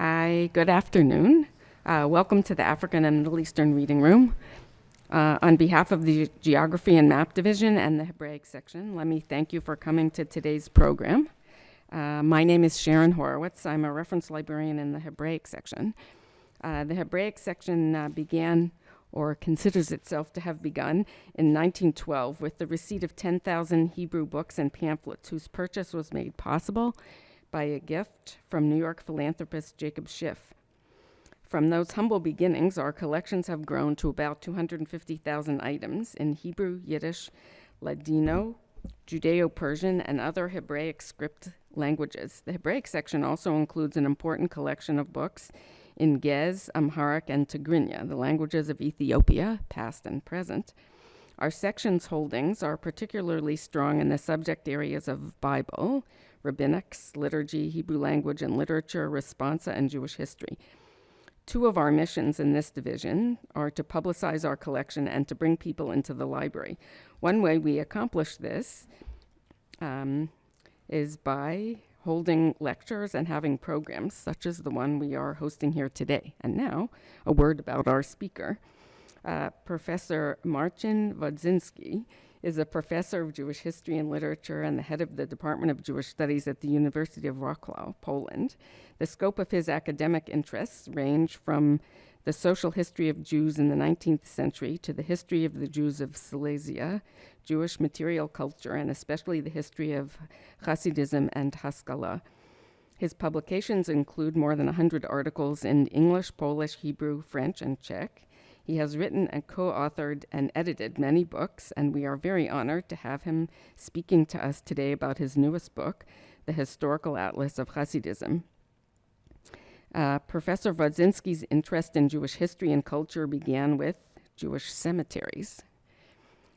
Hi, good afternoon. Welcome to the African and Middle Eastern Reading Room. On behalf of the Geography and Map Division and the Hebraic section, let me thank you for coming to today's program. My name is Sharon Horowitz. I'm a reference librarian in the Hebraic section. The Hebraic section began or considers itself to have begun in 1912 with the receipt of 10,000 Hebrew books and pamphlets whose purchase was made possible by a gift from New York philanthropist Jacob Schiff. From those humble beginnings, our collections have grown to about 250,000 items in Hebrew, Yiddish, Ladino, Judeo-Persian, and other Hebraic script languages. The Hebraic section also includes an important collection of books in Gez, Amharic, and Tigrinya, the languages of Ethiopia, past and present. Our section's holdings are particularly strong in the subject areas of Bible, rabbinics, liturgy, Hebrew language and literature, responsa, and Jewish history. Two of our missions in this division are to publicize our collection and to bring people into the library. One way we accomplish this is by holding lectures and having programs such as the one we are hosting here today. And now, a word about our speaker. Professor Marcin Wodzinski is a professor of Jewish history and literature and the head of the Department of Jewish Studies at the University of Wrocław, Poland. The scope of his academic interests range from the social history of Jews in the 19th century to the history of the Jews of Silesia, Jewish material culture, and especially the history of Hasidism and Haskalah. His publications include more than 100 articles in English, Polish, Hebrew, French, and Czech. He has written and co-authored and edited many books, and we are very honored to have him speaking to us today about his newest book, The Historical Atlas of Hasidism. Professor Wodzinski's interest in Jewish history and culture began with Jewish cemeteries.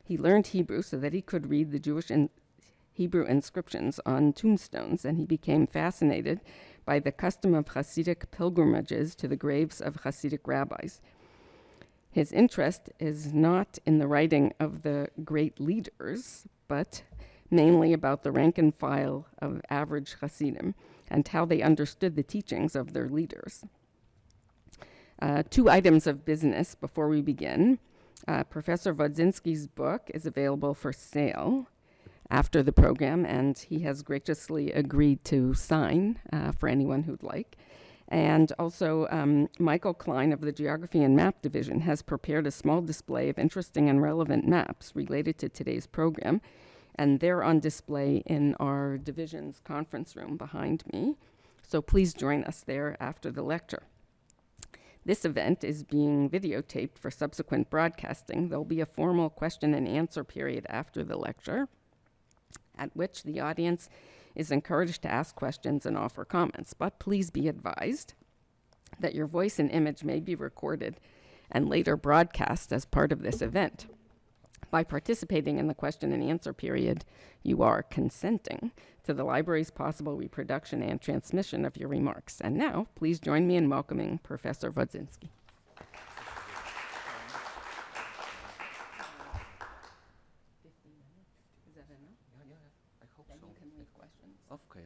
He learned Hebrew so that he could read the Jewish Hebrew inscriptions on tombstones, and he became fascinated by the custom of Hasidic pilgrimages to the graves of Hasidic rabbis. His interest is not in the writing of the great leaders, but mainly about the rank and file of average Hasidim and how they understood the teachings of their leaders. Two items of business before we begin. Professor Wodzinski's book is available for sale after the program, and he has graciously agreed to sign for anyone who'd like. And also, Michael Klein of the Geography and Map Division has prepared a small display of interesting and relevant maps related to today's program, and they're on display in our division's conference room behind me. So please join us there after the lecture. This event is being videotaped for subsequent broadcasting. There'll be a formal question and answer period after the lecture, at which the audience is encouraged to ask questions and offer comments, but please be advised that your voice and image may be recorded and later broadcast as part of this event. By participating in the question and answer period, you are consenting to the library's possible reproduction and transmission of your remarks. And now, please join me in welcoming Professor Wodzinski. Of course.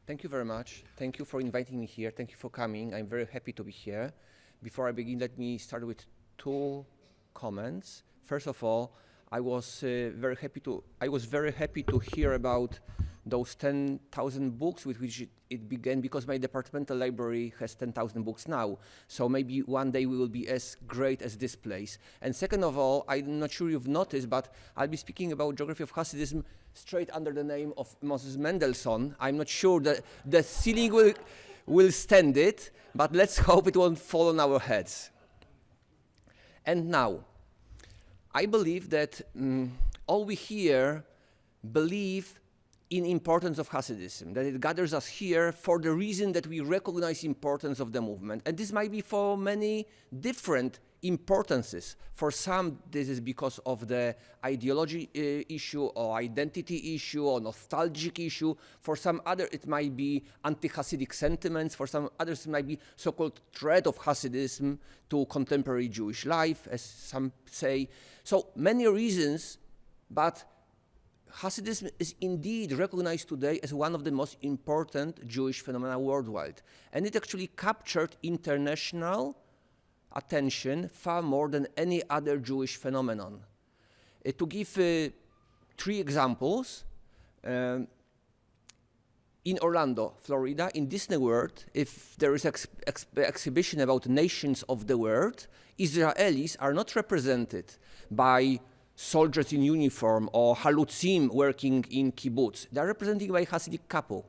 Thank you very much. Thank you for inviting me here. Thank you for coming. I'm very happy to be here. Before I begin, let me start with two comments. First of all, I was very happy to hear about those 10,000 books with which it began, because my departmental library has 10,000 books now. So maybe one day we will be as great as this place. And second of all, I'm not sure you've noticed, but I'll be speaking about geography of Hasidism straight under the name of Moses Mendelssohn. I'm not sure that the ceiling will stand it, but let's hope it won't fall on our heads. And now, I believe that all we here believe in importance of Hasidism, that it gathers us here for the reason that we recognize importance of the movement. And this might be for many different importances. For some, this is because of the ideology issue or identity issue or nostalgic issue. For some other, it might be anti-Hasidic sentiments. For some others, it might be so-called threat of Hasidism to contemporary Jewish life, as some say. So many reasons, but Hasidism is indeed recognized today as one of the most important Jewish phenomena worldwide. And it actually captured international attention far more than any other Jewish phenomenon. To give 3 examples, in Orlando, Florida, in Disney World, if there is an exhibition about nations of the world, Israelis are not represented by soldiers in uniform or halutzim working in kibbutz. They are represented by Hasidic couple.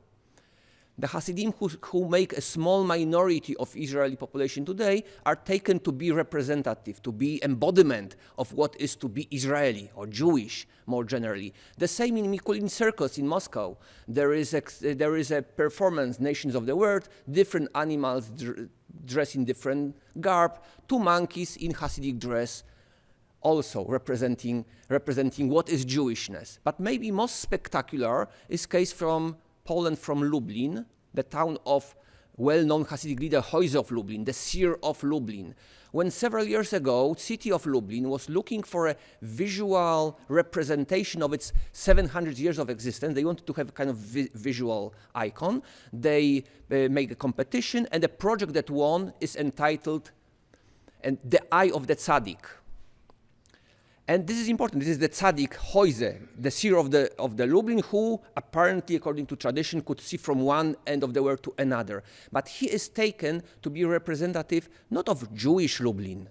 The Hasidim who make a small minority of Israeli population today are taken to be representative, to be embodiment of what is to be Israeli or Jewish more generally. The same in Mikulin Circus in Moscow. There is a performance, Nations of the World, different animals dressed in different garb, 2 monkeys in Hasidic dress, also representing what is Jewishness. But maybe most spectacular is case from Poland, from Lublin, the town of well-known Hasidic leader Hojse of Lublin, the seer of Lublin. When several years ago, city of Lublin was looking for a visual representation of its 700 years of existence, they wanted to have a kind of visual icon. They made a competition, and the project that won is entitled The Eye of the Tzaddik. And this is important. This is the tzaddik Hojse, the seer of the Lublin, who apparently, according to tradition, could see from one end of the world to another. But he is taken to be representative not of Jewish Lublin,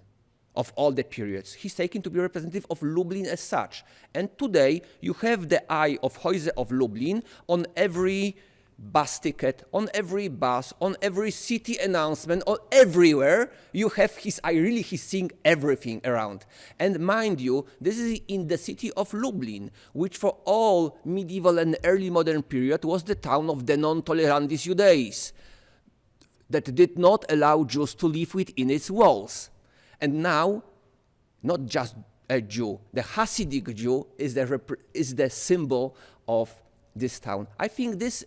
of all the periods. He's taken to be representative of Lublin as such. And today, you have the eye of Hojse of Lublin on every bus ticket, on every bus, on every city announcement, or everywhere, you have his eye. Really, he's seeing everything around. And mind you, this is in the city of Lublin, which for all medieval and early modern period was the town of the non-tolerandis Judaeis, that did not allow Jews to live within its walls. And now, not just a Jew, the Hasidic Jew is the symbol of this town. I think this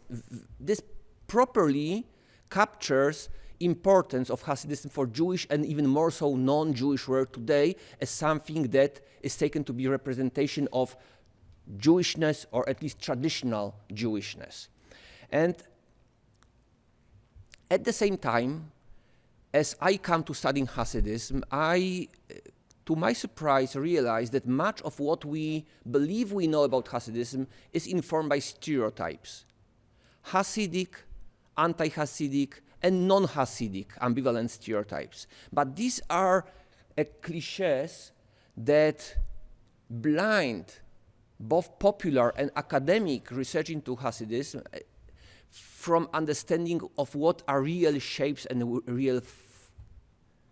properly captures importance of Hasidism for Jewish and even more so non-Jewish world today as something that is taken to be representation of Jewishness, or at least traditional Jewishness. And at the same time, as I come to studying Hasidism, I, to my surprise, realized that much of what we believe we know about Hasidism is informed by stereotypes. Hasidic, anti-Hasidic, and non-Hasidic ambivalent stereotypes. But these are cliches that blind both popular and academic research into Hasidism from understanding of what are real shapes and real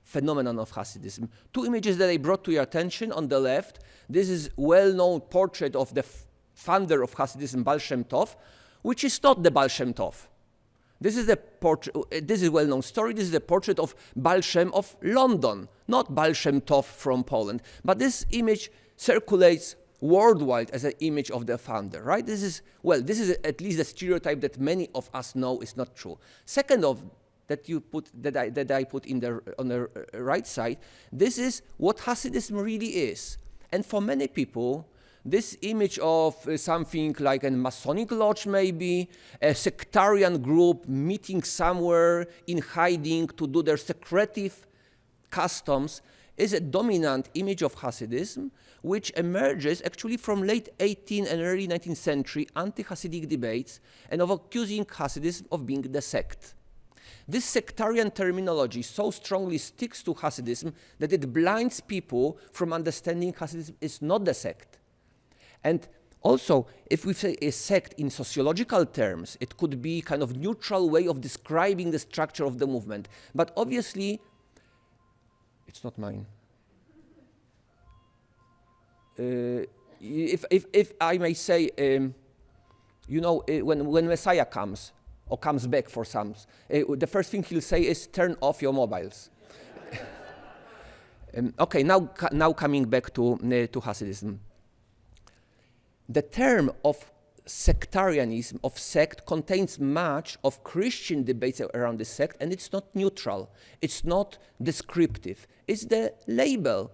phenomenon of Hasidism. 2 images that I brought to your attention. On the left, this is well-known portrait of the founder of Hasidism, Baal Shem Tov, which is not the Baal Shem Tov. This is the portrait. This is a well-known story. This is the portrait of Baal Shem of London, not Baal Shem Tov from Poland. But this image circulates worldwide as an image of the founder, right? This is at least a stereotype that many of us know is not true. Second of that I put on the right side, this is what Hasidism really is. And for many people, this image of something like a Masonic lodge, maybe, a sectarian group meeting somewhere in hiding to do their secretive customs, is a dominant image of Hasidism, which emerges actually from late 18th and early 19th century anti-Hasidic debates and of accusing Hasidism of being the sect. This sectarian terminology so strongly sticks to Hasidism that it blinds people from understanding Hasidism is not the sect. And also, if we say a sect in sociological terms, it could be kind of neutral way of describing the structure of the movement. But obviously, it's not mine. If I may say, when Messiah comes, or comes back for some, the first thing he'll say is, turn off your mobiles. Okay, now coming back to Hasidism. The term of sectarianism, of sect, contains much of Christian debates around the sect, and it's not neutral. It's not descriptive. It's the label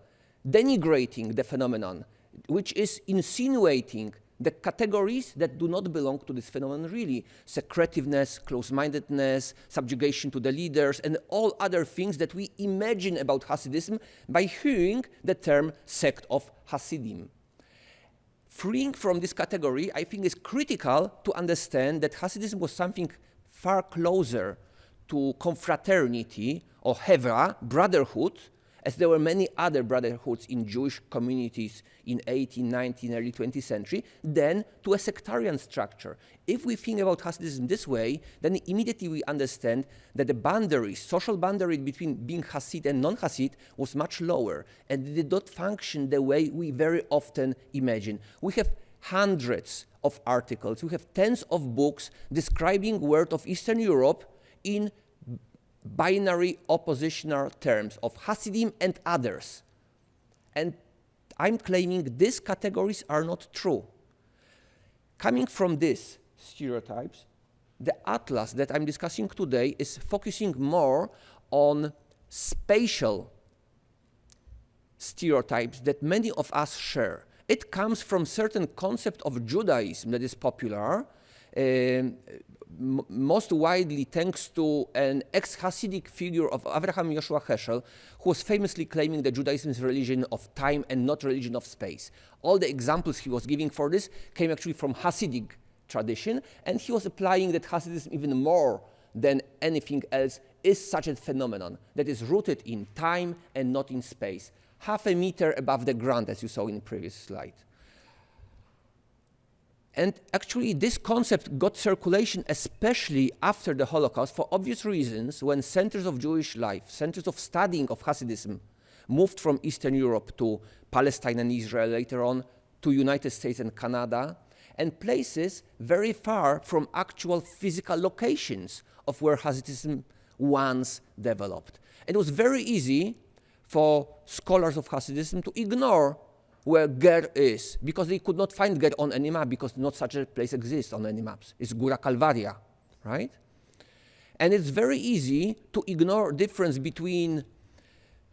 denigrating the phenomenon, which is insinuating the categories that do not belong to this phenomenon really. Secretiveness, close-mindedness, subjugation to the leaders, and all other things that we imagine about Hasidism by hearing the term sect of Hasidim. Freeing from this category, I think, is critical to understand that Hasidism was something far closer to confraternity or hevra, brotherhood, as there were many other brotherhoods in Jewish communities in 18th, 19th, early 20th century, than to a sectarian structure. If we think about Hasidism this way, then immediately we understand that the boundaries, social boundary between being Hasid and non-Hasid was much lower, and it did not function the way we very often imagine. We have hundreds of articles, we have tens of books describing world of Eastern Europe in binary oppositional terms of Hasidim and others. And I'm claiming these categories are not true. Coming from these stereotypes, the atlas that I'm discussing today is focusing more on spatial stereotypes that many of us share. It comes from certain concept of Judaism that is popular, most widely thanks to an ex-Hasidic figure of Avraham Yoshua Heschel, who was famously claiming that Judaism is a religion of time and not religion of space. All the examples he was giving for this came actually from Hasidic tradition, and he was applying that Hasidism even more than anything else is such a phenomenon that is rooted in time and not in space. Half a meter above the ground, as you saw in the previous slide. And actually, this concept got circulation, especially after the Holocaust, for obvious reasons, when centers of Jewish life, centers of studying of Hasidism, moved from Eastern Europe to Palestine and Israel, later on to United States and Canada, and places very far from actual physical locations of where Hasidism once developed. And it was very easy for scholars of Hasidism to ignore where Ger is, because they could not find Ger on any map, because not such a place exists on any maps. It's Góra Kalwaria, right? And it's very easy to ignore difference between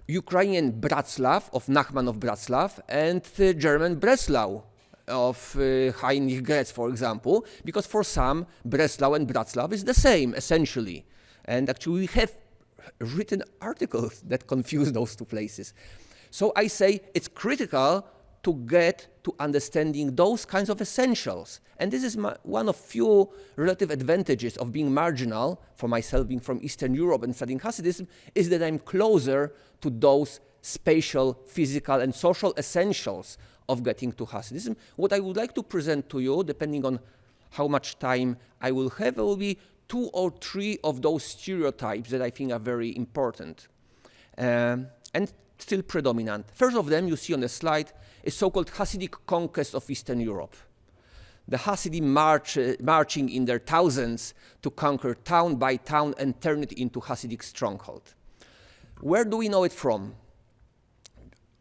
Ukrainian Bratslav, of Nachman of Bratslav, and German Breslau, of Heinrich Gretz, for example, because for some, Breslau and Bratslav is the same, essentially. And actually, we have written articles that confuse those two places. So I say it's critical to get to understanding those kinds of essentials. And this is one of few relative advantages of being marginal, for myself being from Eastern Europe and studying Hasidism, is that I'm closer to those spatial, physical, and social essentials of getting to Hasidism. What I would like to present to you, depending on how much time I will have, will be 2 or 3 of those stereotypes that I think are very important and still predominant. First of them, you see on the slide, is so-called Hasidic conquest of Eastern Europe. The Hasidim marching in their thousands to conquer town by town and turn it into Hasidic stronghold. Where do we know it from?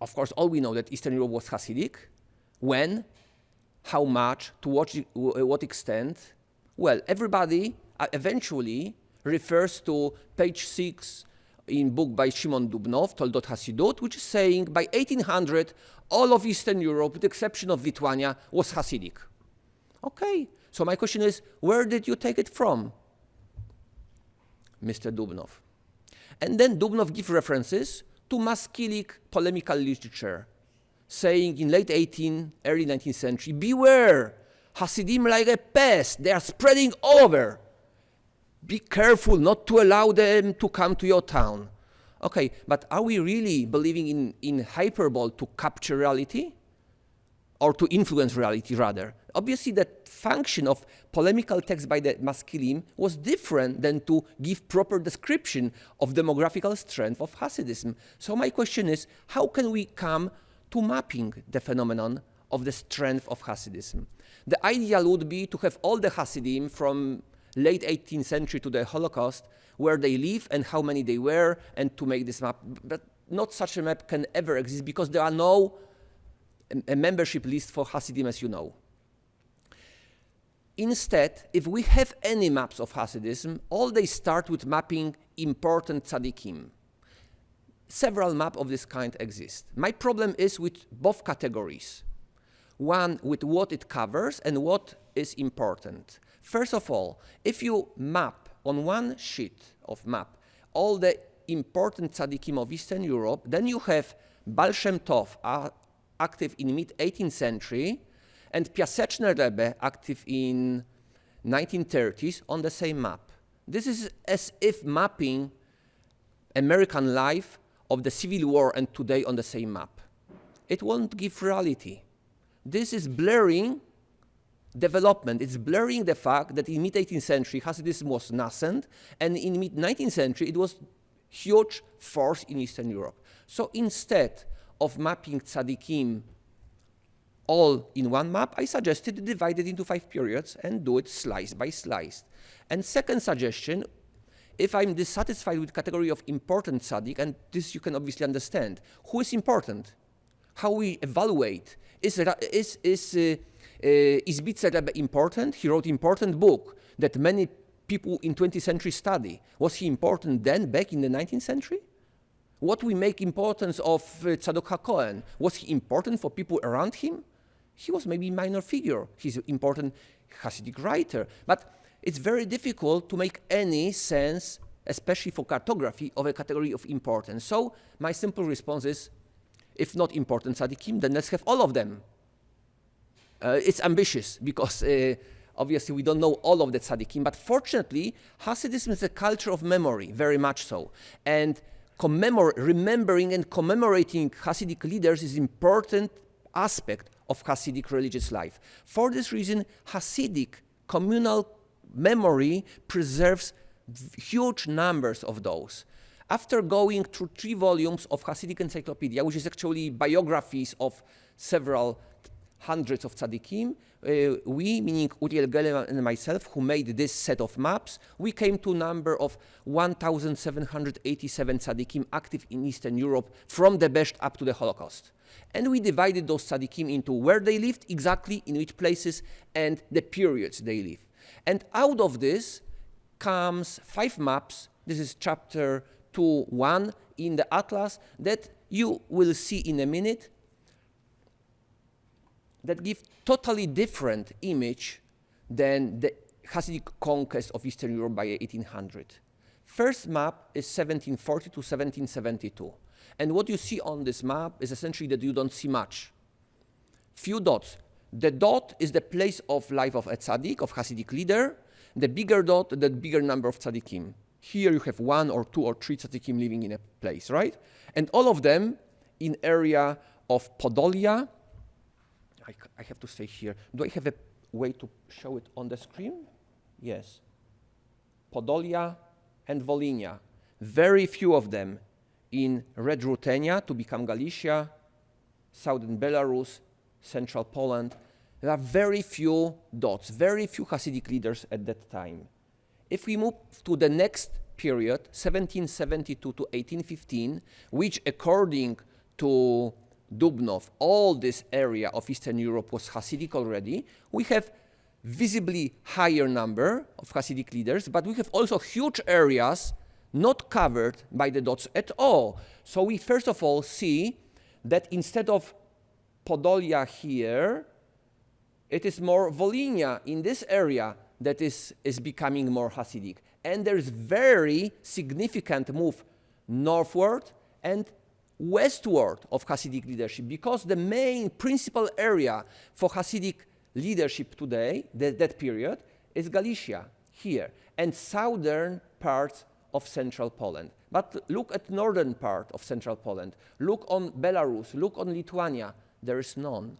Of course, all we know that Eastern Europe was Hasidic. When, how much, to what extent? Well, everybody eventually refers to page 6 in book by Shimon Dubnow, Toldot Hasidut, which is saying by 1800, all of Eastern Europe, with the exception of Lithuania, was Hasidic. Okay, so my question is, where did you take it from, Mr. Dubnow? And then Dubnow gives references to Maskilic polemical literature, saying in late 18th, early 19th century, beware, Hasidim like a pest, they are spreading all over. Be careful not to allow them to come to your town. Okay, but are we really believing in hyperbole to capture reality? Or to influence reality, rather? Obviously, the function of polemical text by the Maskilim was different than to give proper description of demographical strength of Hasidism. So my question is, how can we come to mapping the phenomenon of the strength of Hasidism? The ideal would be to have all the Hasidim from late 18th century to the Holocaust, where they live and how many they were, and to make this map. But not such a map can ever exist because there are no a membership list for Hasidim, as you know. Instead, if we have any maps of Hasidism, all they start with mapping important tzaddikim. Several maps of this kind exist. My problem is with both categories. One, with what it covers and what is important. First of all, if you map on one sheet of map all the important tzaddikim of Eastern Europe, then you have Baal Shem Tov, active in mid-18th century, and Piaseczny Rebbe, active in 1930s, on the same map. This is as if mapping American life of the Civil War and today on the same map. It won't give reality. This is blurring development. It's blurring the fact that in mid-18th century, Hasidism was nascent, and in mid-19th century, it was huge force in Eastern Europe. So instead of mapping tzaddikim all in one map, I suggested to divide it into 5 periods and do it slice by slice. And second suggestion, if I'm dissatisfied with category of important tzaddik, and this you can obviously understand, who is important? How we evaluate? Is Bitzer Rebbe important? He wrote important book that many people in 20th century study. Was he important then, back in the 19th century? What we make importance of Tzadok HaKohen? Was he important for people around him? He was maybe a minor figure. He's an important Hasidic writer. But it's very difficult to make any sense, especially for cartography, of a category of importance. So my simple response is, if not important tzaddikim, then let's have all of them. It's ambitious because obviously we don't know all of the tzaddikim, but fortunately, Hasidism is a culture of memory, very much so. And remembering and commemorating Hasidic leaders is an important aspect of Hasidic religious life. For this reason, Hasidic communal memory preserves huge numbers of those. After going through 3 volumes of Hasidic Encyclopedia, which is actually biographies of several hundreds of tzaddikim, we, meaning Uriel Geller and myself, who made this set of maps, we came to a number of 1,787 tzaddikim active in Eastern Europe from the Besht up to the Holocaust. And we divided those tzaddikim into where they lived, exactly in which places, and the periods they live. And out of this comes 5 maps. This is chapter 2.1 in the Atlas that you will see in a minute, that give totally different image than the Hasidic conquest of Eastern Europe by 1800. First map is 1740 to 1772. And what you see on this map is essentially that you don't see much. Few dots. The dot is the place of life of a tzaddik, of Hasidic leader. The bigger dot, the bigger number of tzaddikim. Here you have 1 or 2 or 3 tzaddikim living in a place, right? And all of them in area of Podolia. I have to stay here. Do I have a way to show it on the screen? Yes. Podolia and Volhynia. Very few of them in Red Ruthenia to become Galicia, southern Belarus, central Poland. There are very few dots, very few Hasidic leaders at that time. If we move to the next period, 1772 to 1815, which according to Dubnov, all this area of Eastern Europe was Hasidic already, we have visibly higher number of Hasidic leaders, but we have also huge areas not covered by the dots at all. So we first of all see that instead of Podolia here, it is more Volhynia in this area that is becoming more Hasidic. And there's very significant move northward and westward of Hasidic leadership, because the main principal area for Hasidic leadership today, that period, is Galicia, here, and southern parts of central Poland. But look at northern part of central Poland. Look on Belarus, look on Lithuania. There is none.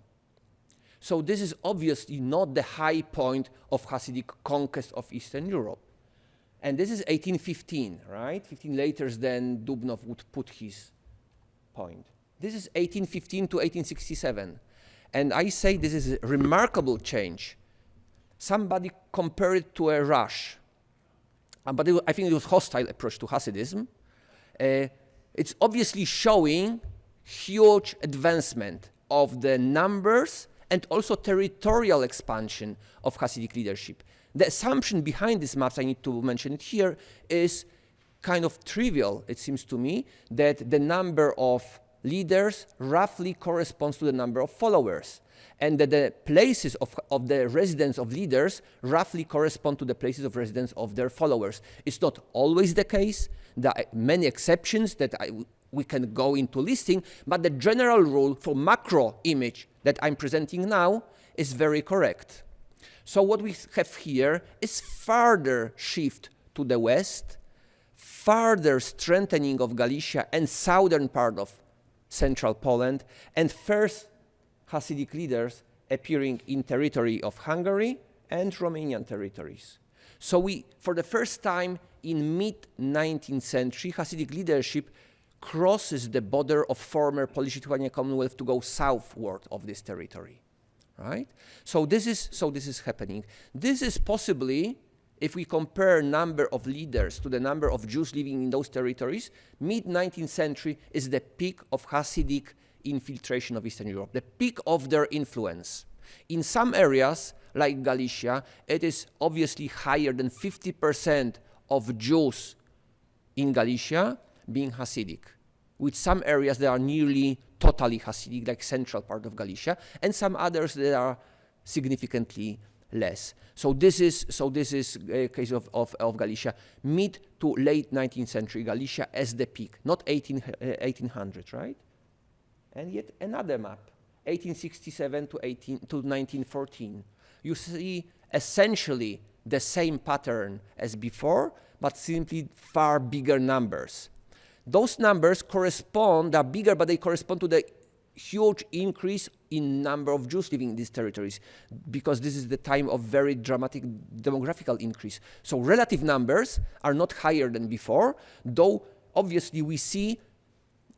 So this is obviously not the high point of Hasidic conquest of Eastern Europe. And this is 1815, right? 15 later than Dubnov would put his point. This is 1815 to 1867. And I say this is a remarkable change. Somebody compared it to a rush. But I think it was hostile approach to Hasidism. It's obviously showing huge advancement of the numbers and also territorial expansion of Hasidic leadership. The assumption behind these maps, I need to mention it here, is kind of trivial, it seems to me, that the number of leaders roughly corresponds to the number of followers, and that the places of the residence of leaders roughly correspond to the places of residence of their followers. It's not always the case. There are many exceptions that we can go into listing, but the general rule for macro image that I'm presenting now is very correct. So what we have here is further shift to the west, further strengthening of Galicia and southern part of central Poland, and first Hasidic leaders appearing in territory of Hungary and Romanian territories. So we, for the first time in mid-19th century, Hasidic leadership crosses the border of former Polish-Lithuania Commonwealth to go southward of this territory, right? So this is happening. This is possibly, if we compare number of leaders to the number of Jews living in those territories, mid-19th century is the peak of Hasidic infiltration of Eastern Europe, the peak of their influence. In some areas, like Galicia, it is obviously higher than 50% of Jews in Galicia being Hasidic, with some areas that are nearly totally Hasidic, like central part of Galicia, and some others that are significantly less. So this is a case of Galicia, mid to late 19th century Galicia as the peak, not 1800, right? And yet another map, 1867 to 1914. You see essentially the same pattern as before, but simply far bigger numbers. Those numbers correspond, are bigger, but they correspond to the huge increase in number of Jews living in these territories, because this is the time of very dramatic demographical increase. So relative numbers are not higher than before, though obviously we see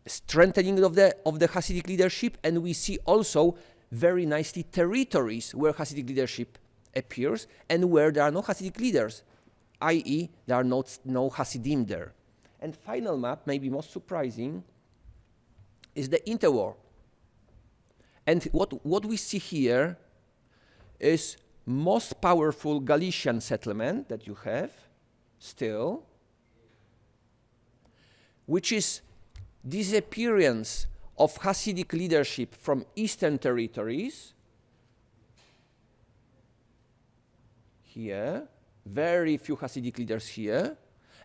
strengthening of the Hasidic leadership, and we see also very nicely territories where Hasidic leadership appears and where there are no Hasidic leaders, i.e. there are no Hasidim there. And final map, maybe most surprising, is the interwar. And what we see here is most powerful Galician settlement that you have still, which is disappearance of Hasidic leadership from eastern territories. Here, very few Hasidic leaders here.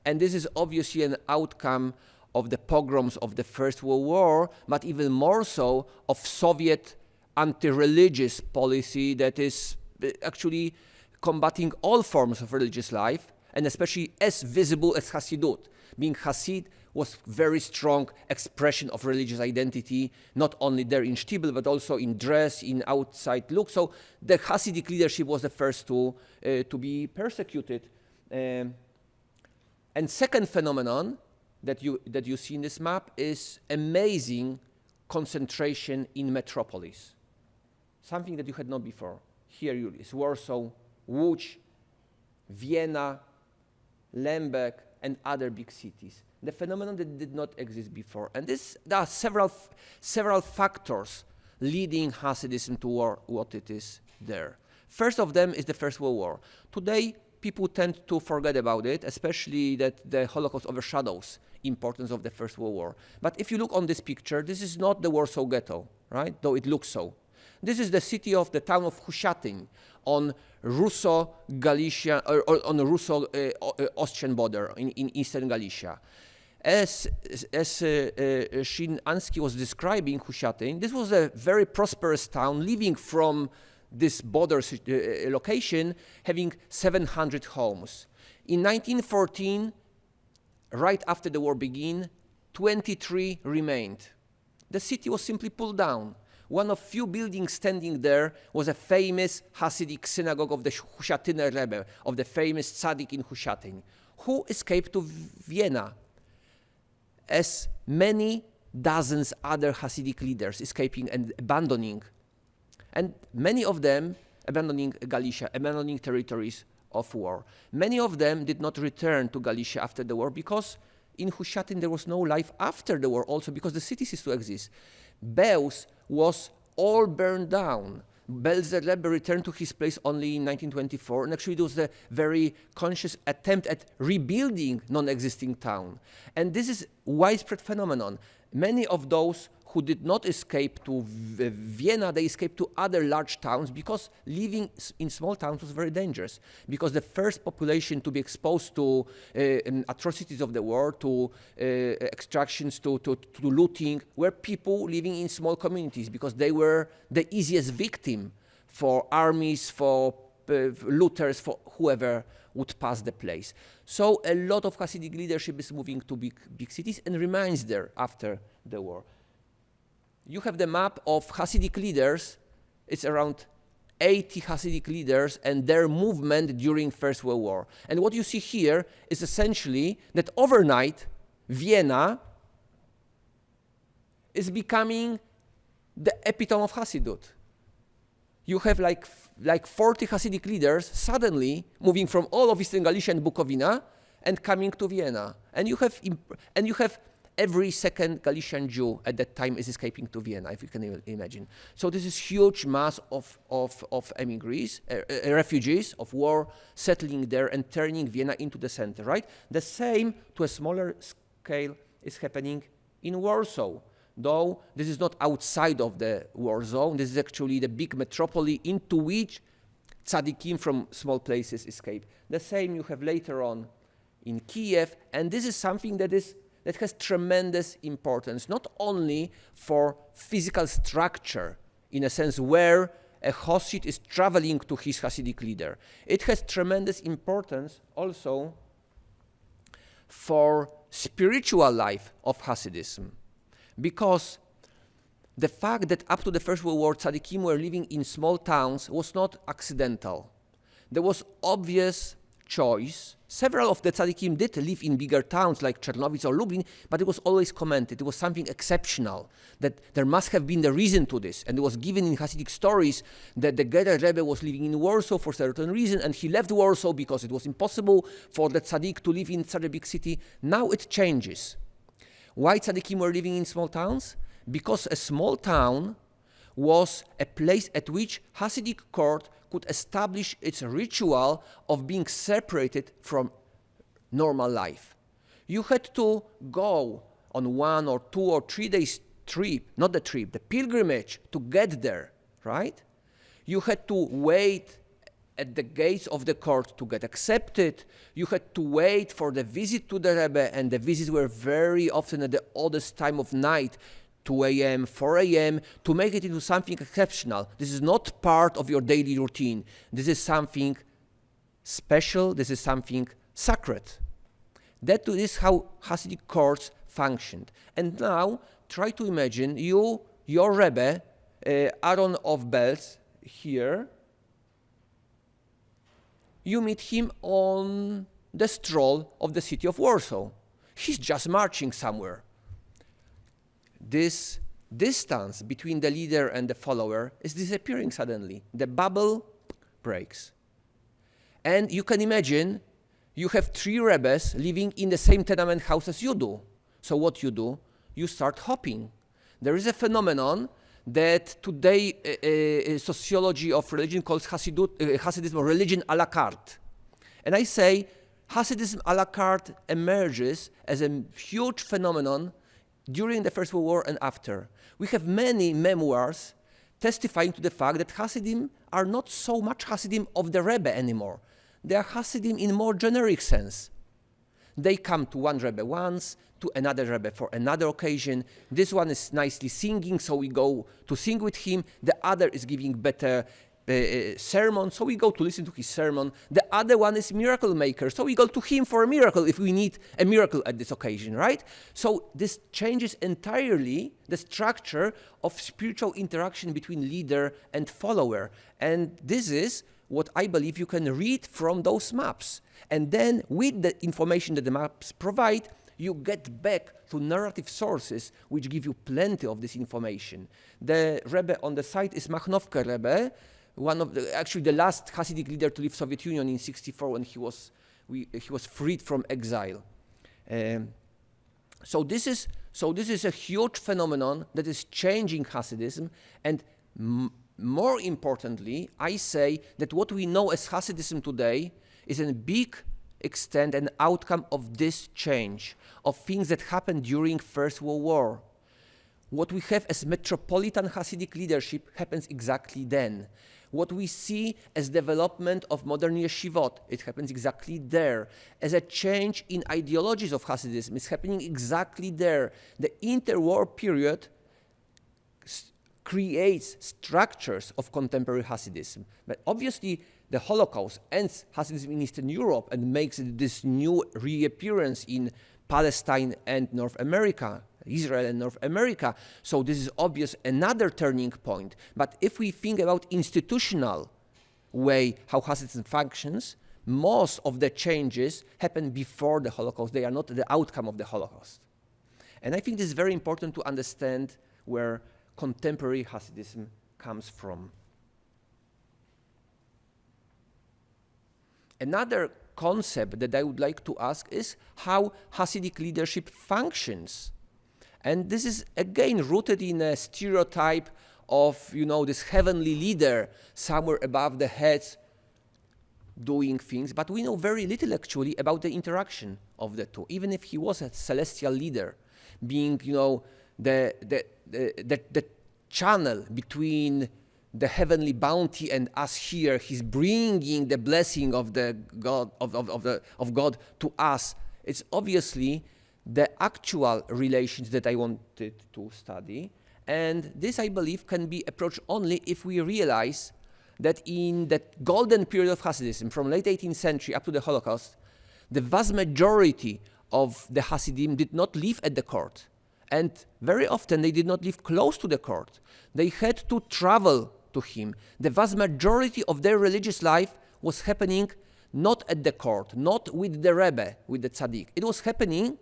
And this is obviously an outcome of the pogroms of the First World War, but even more so of Soviet anti-religious policy that is actually combating all forms of religious life, and especially as visible as Hasidut. Being Hasid was very strong expression of religious identity, not only there in Shtibel, but also in dress, in outside look. So the Hasidic leadership was the first to be persecuted. And second phenomenon that you see in this map is amazing concentration in metropolis. Something that you had not before. Here is Warsaw, Łódź, Vienna, Lemberg, and other big cities. The phenomenon that did not exist before. And there are several factors leading Hasidism to what it is there. First of them is the First World War. Today, people tend to forget about it, especially that the Holocaust overshadows importance of the First World War. But if you look on this picture, this is not the Warsaw Ghetto, right? Though it looks so. This is the city of the town of Husiatyn on Russo-Galicia, or on the Russo-Austrian border in eastern Galicia. As Szymanski was describing Husiatyn, this was a very prosperous town living from this border location, having 700 homes. In 1914, right after the war began, 23 remained. The city was simply pulled down. One of few buildings standing there was a famous Hasidic synagogue of the Husiatyner Rebbe, of the famous tzaddik in Husiatyn, who escaped to Vienna, as many dozens other Hasidic leaders escaping and abandoning, and many of them abandoning Galicia, abandoning territories of war. Many of them did not return to Galicia after the war because in Husiatyn there was no life after the war, also because the city ceased to exist. Bełż was all burned down. Belzer Rebbe returned to his place only in 1924, and actually it was a very conscious attempt at rebuilding non-existing town. And this is widespread phenomenon. Many of those who did not escape to Vienna, they escaped to other large towns because living in small towns was very dangerous. Because the first population to be exposed to atrocities of the war, to extractions, to looting, were people living in small communities because they were the easiest victim for armies, for looters, for whoever would pass the place. So a lot of Hasidic leadership is moving to big cities and remains there after the war. You have the map of Hasidic leaders. It's around 80 Hasidic leaders and their movement during First World War. And what you see here is essentially that overnight, Vienna is becoming the epitome of Hasidut. You have like 40 Hasidic leaders suddenly moving from all of Eastern Galicia and Bukowina and coming to Vienna. And you have every second Galician Jew at that time is escaping to Vienna, if you can imagine. So this is huge mass of emigres, refugees of war settling there and turning Vienna into the center, right? The same, to a smaller scale, is happening in Warsaw. Though this is not outside of the war zone, this is actually the big metropolis into which tzaddikim from small places escape. The same you have later on in Kiev, and this is something that has tremendous importance, not only for physical structure, in a sense where a Hasid is traveling to his Hasidic leader. It has tremendous importance also for spiritual life of Hasidism. Because the fact that up to the First World War, tzaddikim were living in small towns was not accidental. There was obvious choice. Several of the tzaddikim did live in bigger towns like Czernowitz or Lublin, but it was always commented. It was something exceptional, that there must have been the reason to this. And it was given in Hasidic stories that the Geder Rebbe was living in Warsaw for a certain reason, and he left Warsaw because it was impossible for the tzaddik to live in such a big city. Now it changes. Why tzaddikim were living in small towns? Because a small town was a place at which Hasidic court could establish its ritual of being separated from normal life. You had to go on 1 or 2 or 3 days trip, not the trip, the pilgrimage to get there, right? You had to wait at the gates of the court to get accepted. You had to wait for the visit to the Rebbe, and the visits were very often at the oddest time of night, 2 a.m., 4 a.m., to make it into something exceptional. This is not part of your daily routine. This is something special. This is something sacred. That is how Hasidic courts functioned. And now, try to imagine your Rebbe, Aaron of Belz, here. You meet him on the stroll of the city of Warsaw. He's just marching somewhere. This distance between the leader and the follower is disappearing suddenly. The bubble breaks. And you can imagine you have 3 Rebbes living in the same tenement house as you do. So what you do? You start hopping. There is a phenomenon that today sociology of religion calls Hasidism or religion a la carte. And I say Hasidism a la carte emerges as a huge phenomenon during the First World War and after. We have many memoirs testifying to the fact that Hasidim are not so much Hasidim of the Rebbe anymore. They are Hasidim in more generic sense. They come to one Rebbe once, to another Rebbe for another occasion. This one is nicely singing, so we go to sing with him. The other is giving better sermon, so we go to listen to his sermon. The other one is miracle maker, so we go to him for a miracle if we need a miracle at this occasion, right? So this changes entirely the structure of spiritual interaction between leader and follower. And this is what I believe you can read from those maps. And then with the information that the maps provide, you get back to narrative sources which give you plenty of this information. The Rebbe on the side is Machnowka Rebbe, actually the last Hasidic leader to leave Soviet Union in '64 when he was freed from exile. So this is a huge phenomenon that is changing Hasidism, and more importantly, I say that what we know as Hasidism today is a big extent an outcome of this change, of things that happened during First World War. what we have as metropolitan Hasidic leadership happens exactly then. What we see as development of modern yeshivot, it happens exactly there. As a change in ideologies of Hasidism, it's happening exactly there. The interwar period creates structures of contemporary Hasidism. But obviously, the Holocaust ends Hasidism in Eastern Europe and makes this new reappearance in Palestine and North America, Israel and North America. So this is obvious another turning point. But if we think about institutional way how Hasidism functions, most of the changes happen before the Holocaust. They are not the outcome of the Holocaust. And I think this is very important to understand where contemporary Hasidism comes from. Another concept that I would like to ask is how Hasidic leadership functions. And this is again rooted in a stereotype of, this heavenly leader somewhere above the heads doing things, but we know very little actually about the interaction of the two. Even if he was a celestial leader, being, the channel between the heavenly bounty and us here, he's bringing the blessing of the God of God to us. It's obviously the actual relations that I wanted to study, and this I believe can be approached only if we realize that in that golden period of Hasidism, from late 18th century up to the Holocaust, the vast majority of the Hasidim did not live at the court, and very often they did not live close to the court. They had to travel to him. The vast majority of their religious life was happening not at the court, not with the Rebbe, with the Tzaddik. It was happening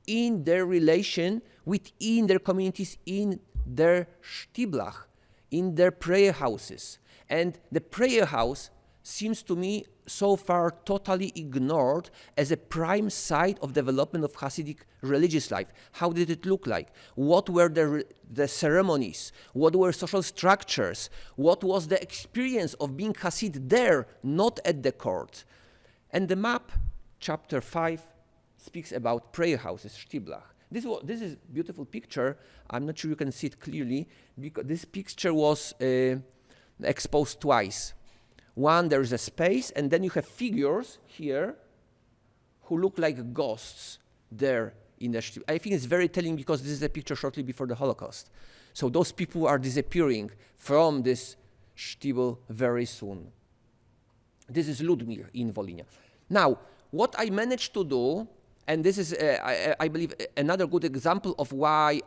in their relation within their communities, in their shtiblach, in their prayer houses. And the prayer house seems to me so far totally ignored as a prime site of development of Hasidic religious life. How did it look like? What were the ceremonies? What were social structures? What was the experience of being Hasid there, not at the court? And the map, chapter 5, speaks about prayer houses, shtiblach. This is a beautiful picture. I'm not sure you can see it clearly, because this picture was exposed twice. One, there is a space, and then you have figures here who look like ghosts there in the shtibel. I think it's very telling because this is a picture shortly before the Holocaust. So those people are disappearing from this shtibel very soon. This is Ludmir in Volhynia. Now, what I managed to do, and this is, I believe, another good example of why,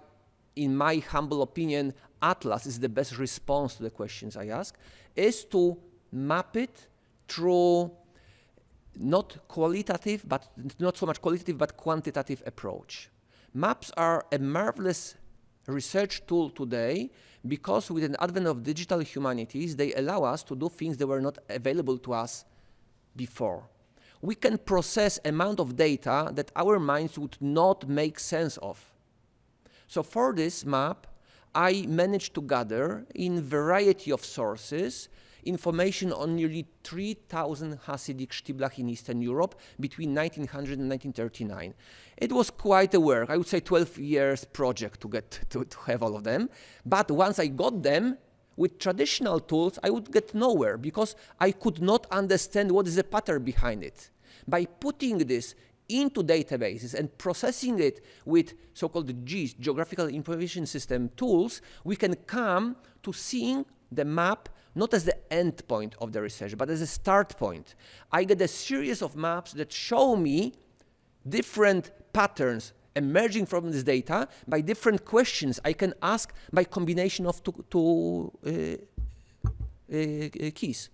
in my humble opinion, Atlas is the best response to the questions I ask, is to map it through not so much qualitative, but quantitative approach. Maps are a marvelous research tool today because with the advent of digital humanities, they allow us to do things that were not available to us before. We can process amount of data that our minds would not make sense of. So for this map, I managed to gather in variety of sources information on nearly 3,000 Hasidic shtiblach in Eastern Europe between 1900 and 1939. It was quite a work, I would say 12 years project to get to have all of them. But once I got them, with traditional tools, I would get nowhere because I could not understand what is the pattern behind it. By putting this into databases and processing it with so-called GIS, Geographical Information System tools, we can come to seeing the map not as the end point of the research, but as a start point. I get a series of maps that show me different patterns emerging from this data by different questions I can ask by combination of two keys.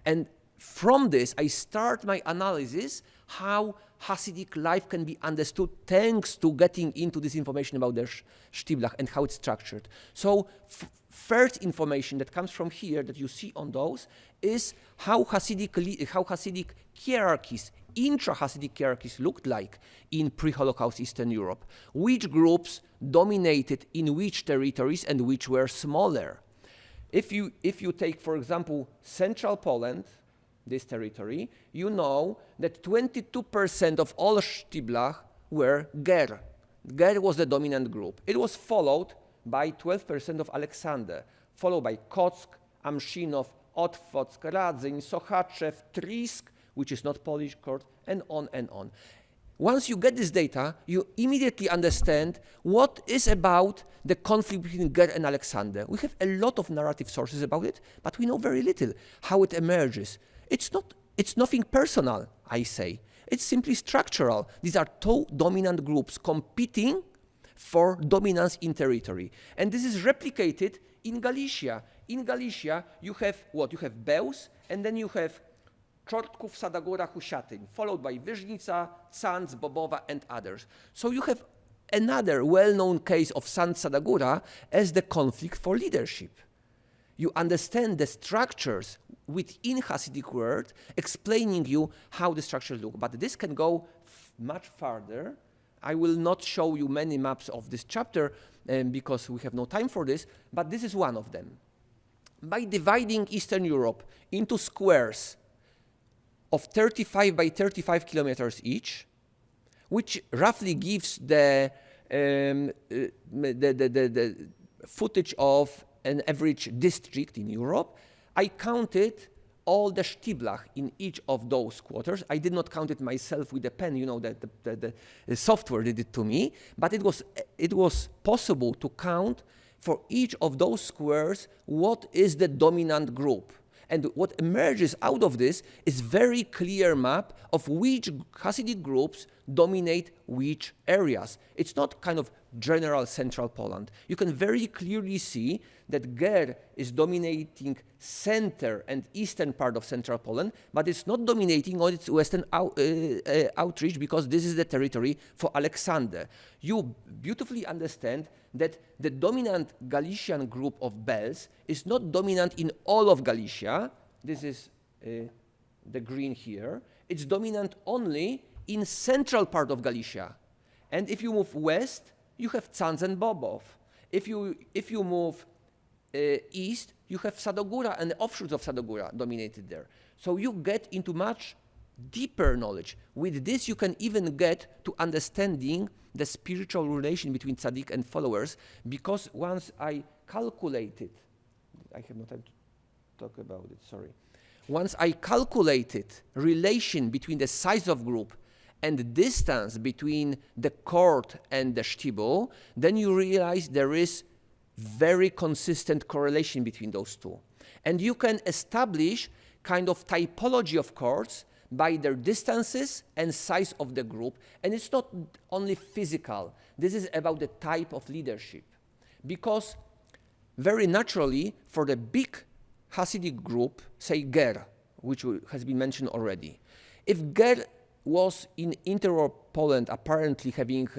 And from this, I start my analysis how Hasidic life can be understood thanks to getting into this information about their shtiblach and how it's structured. So first information that comes from here that you see on those is how Hasidic hierarchies, intra-Hasidic hierarchies looked like in pre-Holocaust Eastern Europe. Which groups dominated in which territories and which were smaller. If you take, for example, Central Poland, this territory, you know that 22% of all shtiblach were Ger. Ger was the dominant group. It was followed by 12% of Alexander, followed by Kock, Amshinov, Otwock, Radzyń, Sochaczew, Trisk, which is not Polish court, and on and on. Once you get this data, you immediately understand what is about the conflict between Ger and Alexander. We have a lot of narrative sources about it, but we know very little how it emerges. It's nothing personal, I say. It's simply structural. These are two dominant groups competing for dominance in territory. And this is replicated in Galicia. In Galicia, you have what? You have Bełż, and then you have Czortków, Sadagora, Husiatyn, followed by Wyżnica, Sanz, Bobowa, and others. So you have another well-known case of Sanz Sadagora as the conflict for leadership. You understand the structures within Hasidic world, explaining you how the structures look. But this can go much farther. I will not show you many maps of this chapter because we have no time for this, but this is one of them. By dividing Eastern Europe into squares of 35 by 35 kilometers each, which roughly gives the footage of an average district in Europe, I counted all the Stieblach in each of those quarters. I did not count it myself with a pen, you know, the software did it to me, but it was possible to count for each of those squares what is the dominant group. And what emerges out of this is very clear map of which Hasidic groups dominate which areas. It's not kind of general central Poland. You can very clearly see that Ger is dominating center and eastern part of central Poland, but it's not dominating on its western outreach because this is the territory for Alexander. You beautifully understand that the dominant Galician group of Bełż is not dominant in all of Galicia. This is the green here. It's dominant only in central part of Galicia. And if you move west, you have Sanz and Bobov. If you move east, you have Sadogura and the offshoots of Sadogura dominated there. So you get into much deeper knowledge. With this, you can even get to understanding the spiritual relation between tzaddik and followers, because once I calculated, I have no time to talk about it, sorry. Once I calculated relation between the size of group and the distance between the court and the shtibel, then you realize there is very consistent correlation between those two. And you can establish kind of typology of courts by their distances and size of the group. And it's not only physical. This is about the type of leadership. Because very naturally, for the big Hasidic group, say Ger, which has been mentioned already, if Ger was in interior Poland apparently having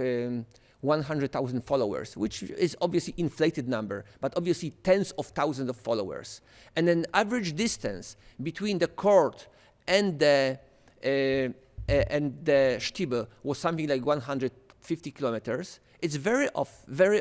100,000 followers, which is obviously inflated number, but obviously tens of thousands of followers, and an average distance between the court and the shtibel was something like 150 kilometers, it's very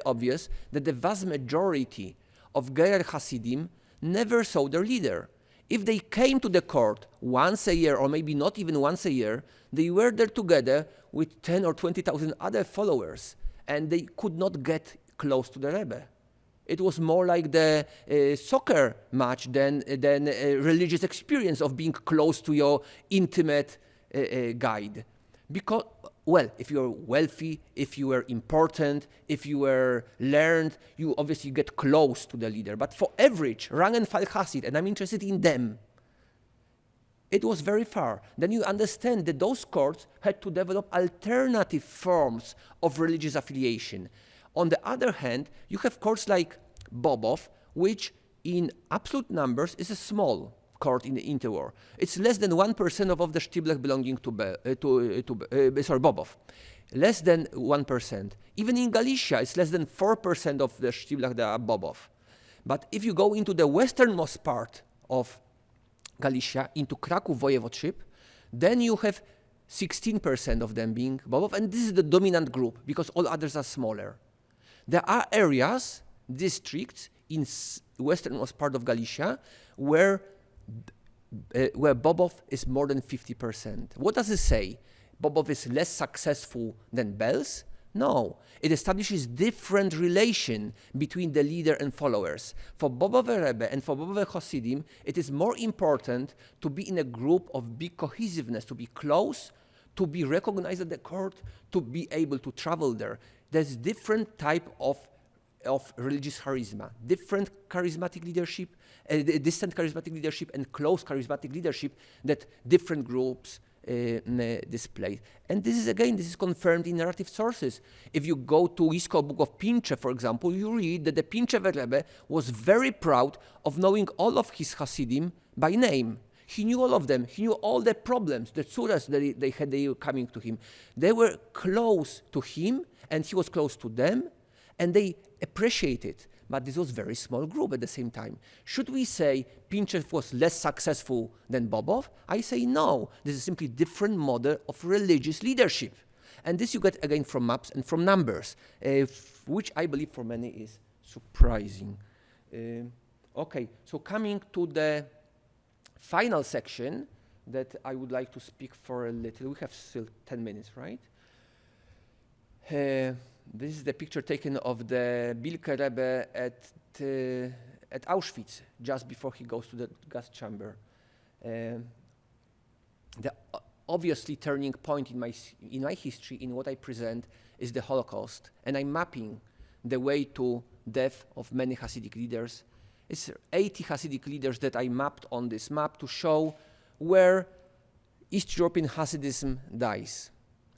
obvious that the vast majority of Gerer Hasidim never saw their leader. If they came to the court once a year, or maybe not even once a year, they were there together with 10 or 20,000 other followers, and they could not get close to the Rebbe. It was more like the soccer match than a religious experience of being close to your intimate guide. Because, well, if you're wealthy, if you were important, if you were learned, you obviously get close to the leader. But for average rank and file Hasid, and I'm interested in them, it was very far. Then you understand that those courts had to develop alternative forms of religious affiliation. On the other hand, you have courts like Bobov, which in absolute numbers is a small court in the interwar. It's less than 1% of the Stieblach belonging to Bobov. Less than 1%. Even in Galicia, it's less than 4% of the Stieblach that are Bobov. But if you go into the westernmost part of Galicia, into Kraków voivodeship, then you have 16% of them being Bobov, and this is the dominant group because all others are smaller. There are areas, districts in westernmost part of Galicia where Bobov is more than 50%. What does it say? Bobov is less successful than Bełż, No, it establishes different relation between the leader and followers. For Bobowe Rebbe and for Bobowe Hasidim, it is more important to be in a group of big cohesiveness, to be close, to be recognized at the court, to be able to travel there. There's different type of religious charisma, different charismatic leadership, distant charismatic leadership and close charismatic leadership that different groups display. And this is confirmed in narrative sources. If you go to Isko book of Pinchev, for example, you read that the Pinchever Rebbe was very proud of knowing all of his Hasidim by name. He knew all of them. He knew all the problems, the tsuras that they had coming to him. They were close to him, and he was close to them, and they appreciated. But this was a very small group at the same time. Should we say Pinchev was less successful than Bobov? I say no. This is simply different model of religious leadership. And this you get again from maps and from numbers, which I believe for many is surprising. Okay, so coming to the final section that I would like to speak for a little. We have still 10 minutes, right? This is the picture taken of the Bilke Rebbe at Auschwitz, just before he goes to the gas chamber. The obviously turning point in my history, in what I present, is the Holocaust. And I'm mapping the way to death of many Hasidic leaders. It's 80 Hasidic leaders that I mapped on this map to show where East European Hasidism dies.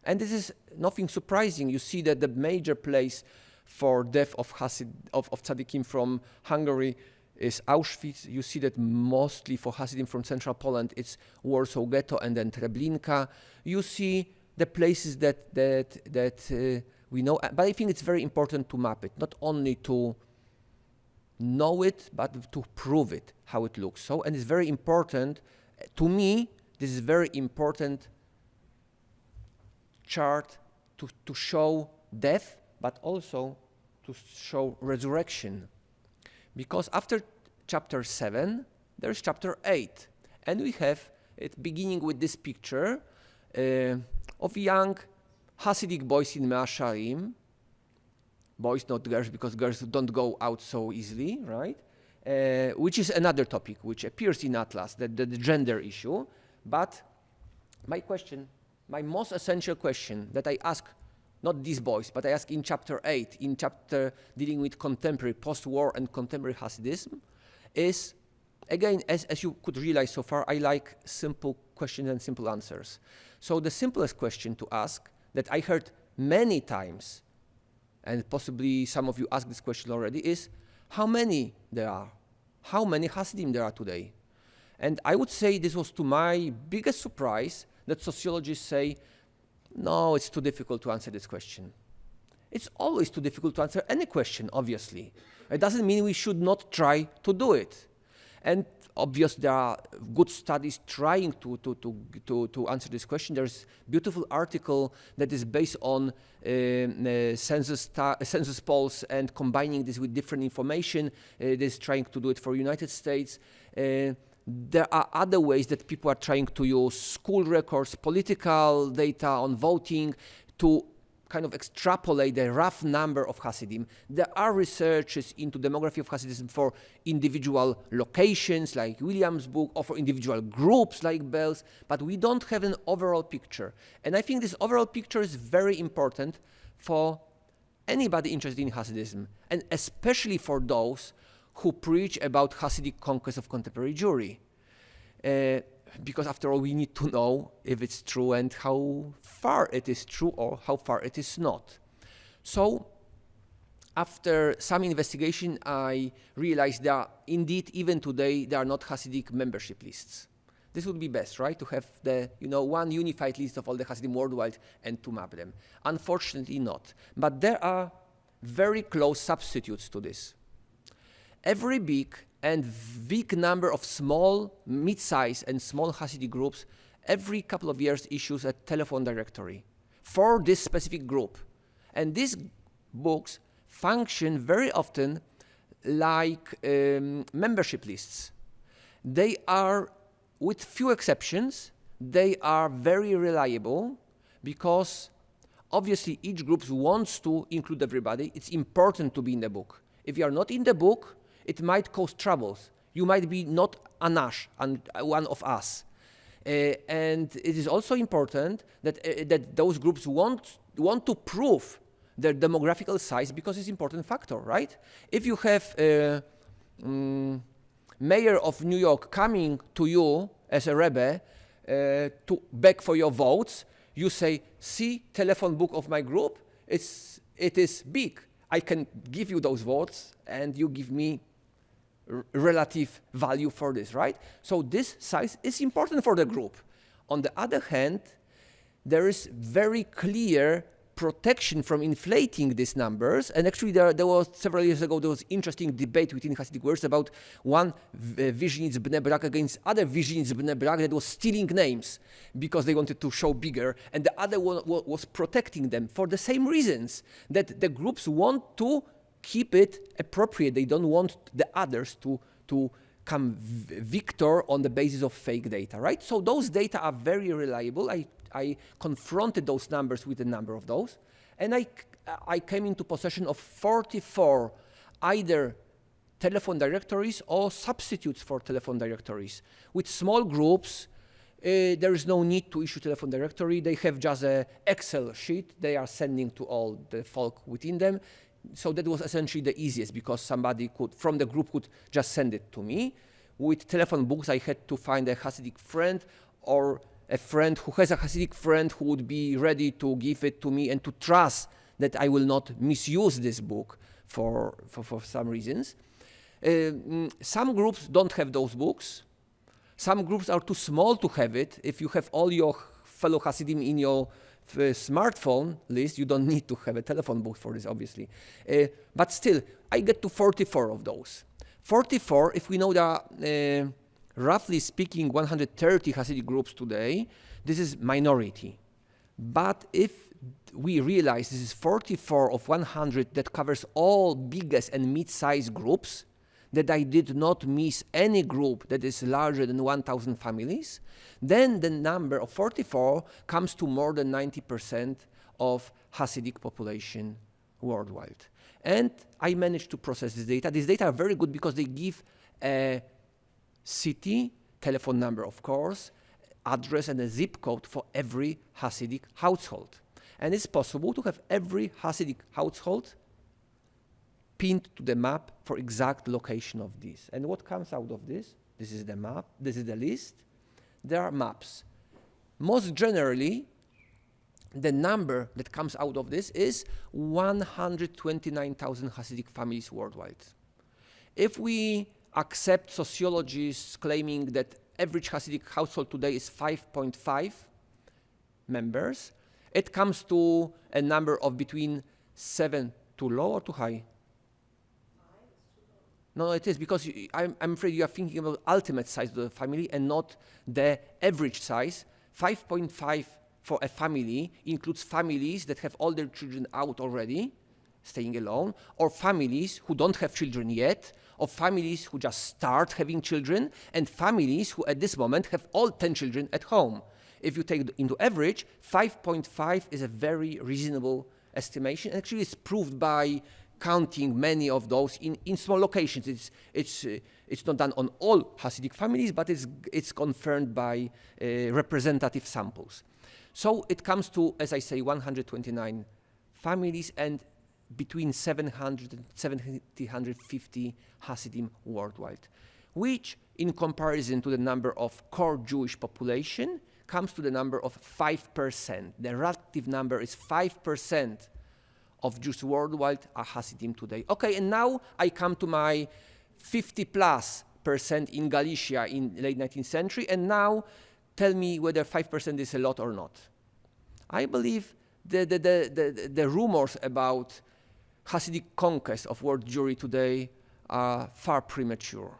And this is nothing surprising. You see that the major place for death of tzaddikim from Hungary is Auschwitz. You see that mostly for Hasidim from central Poland, it's Warsaw Ghetto and then Treblinka. You see the places that we know, but I think it's very important to map it, not only to know it, but to prove it, how it looks. So, and it's very important, to me, this is very important chart to show death, but also to show resurrection. Because after chapter 7, there's chapter 8. And we have it beginning with this picture of young Hasidic boys in Mea Shearim. Boys, not girls, because girls don't go out so easily, right? Which is another topic which appears in Atlas, the gender issue. But my question, my most essential question that I ask, not these boys, but I ask in chapter 8, in chapter dealing with contemporary, post-war and contemporary Hasidism, is, again, as you could realize so far, I like simple questions and simple answers. So the simplest question to ask that I heard many times, and possibly some of you asked this question already, is how many there are? How many Hasidim there are today? And I would say this was to my biggest surprise that sociologists say, no, it's too difficult to answer this question. It's always too difficult to answer any question, obviously. It doesn't mean we should not try to do it. And obviously there are good studies trying to answer this question. There's a beautiful article that is based on census polls and combining this with different information. This trying to do it for United States. There are other ways that people are trying to use school records, political data on voting to kind of extrapolate the rough number of Hasidim. There are researches into demography of Hasidism for individual locations like Williamsburg or for individual groups like Belz, but we don't have an overall picture. And I think this overall picture is very important for anybody interested in Hasidism, and especially for those who preach about Hasidic conquest of contemporary Jewry. Because after all, we need to know if it's true and how far it is true or how far it is not. So after some investigation, I realized that indeed, even today, there are not Hasidic membership lists. This would be best, right? To have the, one unified list of all the Hasidim worldwide and to map them. Unfortunately not. But there are very close substitutes to this. Every big number of small, mid-size and small Hasidic groups every couple of years issues a telephone directory for this specific group. And these books function very often like membership lists. They are, with few exceptions, they are very reliable because obviously each group wants to include everybody. It's important to be in the book. If you are not in the book, it might cause troubles. You might be not Anash, and one of us. And it is also important that those groups want to prove their demographical size because it's an important factor, right? If you have mayor of New York coming to you as a rebbe to beg for your votes, you say, see, telephone book of my group, it is big. I can give you those votes and you give me relative value for this, right? So this size is important for the group. On the other hand, there is very clear protection from inflating these numbers. And actually there was several years ago, there was interesting debate within Hasidic words about one Vizhnitz Bnei Brak against other Vizhnitz Bnei Brak that was stealing names because they wanted to show bigger. And the other one was protecting them for the same reasons, that the groups want to keep it appropriate. They don't want the others to come victor on the basis of fake data, right? So those data are very reliable. I confronted those numbers with a number of those, and I came into possession of 44 either telephone directories or substitutes for telephone directories. With small groups, there is no need to issue telephone directory. They have just an Excel sheet they are sending to all the folk within them. So that was essentially the easiest because somebody from the group could just send it to me. With telephone books, I had to find a Hasidic friend or a friend who has a Hasidic friend who would be ready to give it to me and to trust that I will not misuse this book for some reasons. Some groups don't have those books. Some groups are too small to have it. If you have all your fellow Hasidim in your smartphone list, you don't need to have a telephone book for this, obviously. But still, I get to 44 of those. 44, if we know that roughly speaking 130 Hasidic groups today, this is minority. But if we realize this is 44 of 100 that covers all biggest and mid-sized groups, that I did not miss any group that is larger than 1,000 families, then the number of 44 comes to more than 90% of Hasidic population worldwide. And I managed to process this data. These data are very good because they give a city, telephone number of course, address and a zip code for every Hasidic household. And it's possible to have every Hasidic household pinned to the map for exact location of this. And what comes out of this? This is the map, this is the list. There are maps. Most generally, the number that comes out of this is 129,000 Hasidic families worldwide. If we accept sociologists claiming that average Hasidic household today is 5.5 members, it comes to a number of between 7 too low or too high? No, it is because I'm afraid you are thinking about ultimate size of the family and not the average size. 5.5 for a family includes families that have all their children out already, staying alone, or families who don't have children yet, or families who just start having children, and families who at this moment have all 10 children at home. If you take into average, 5.5 is a very reasonable estimation. Actually, it's proved by counting many of those in small locations. It's not done on all Hasidic families, but it's confirmed by representative samples. So it comes to, as I say, 129 families and between 700 and 750 Hasidim worldwide, which in comparison to the number of core Jewish population comes to the number of 5%. The relative number is 5% of Jews worldwide are Hasidim today. Okay, and now I come to my 50+% in Galicia in late 19th century, and now tell me whether 5% is a lot or not. I believe the rumors about Hasidic conquest of world Jewry today are far premature.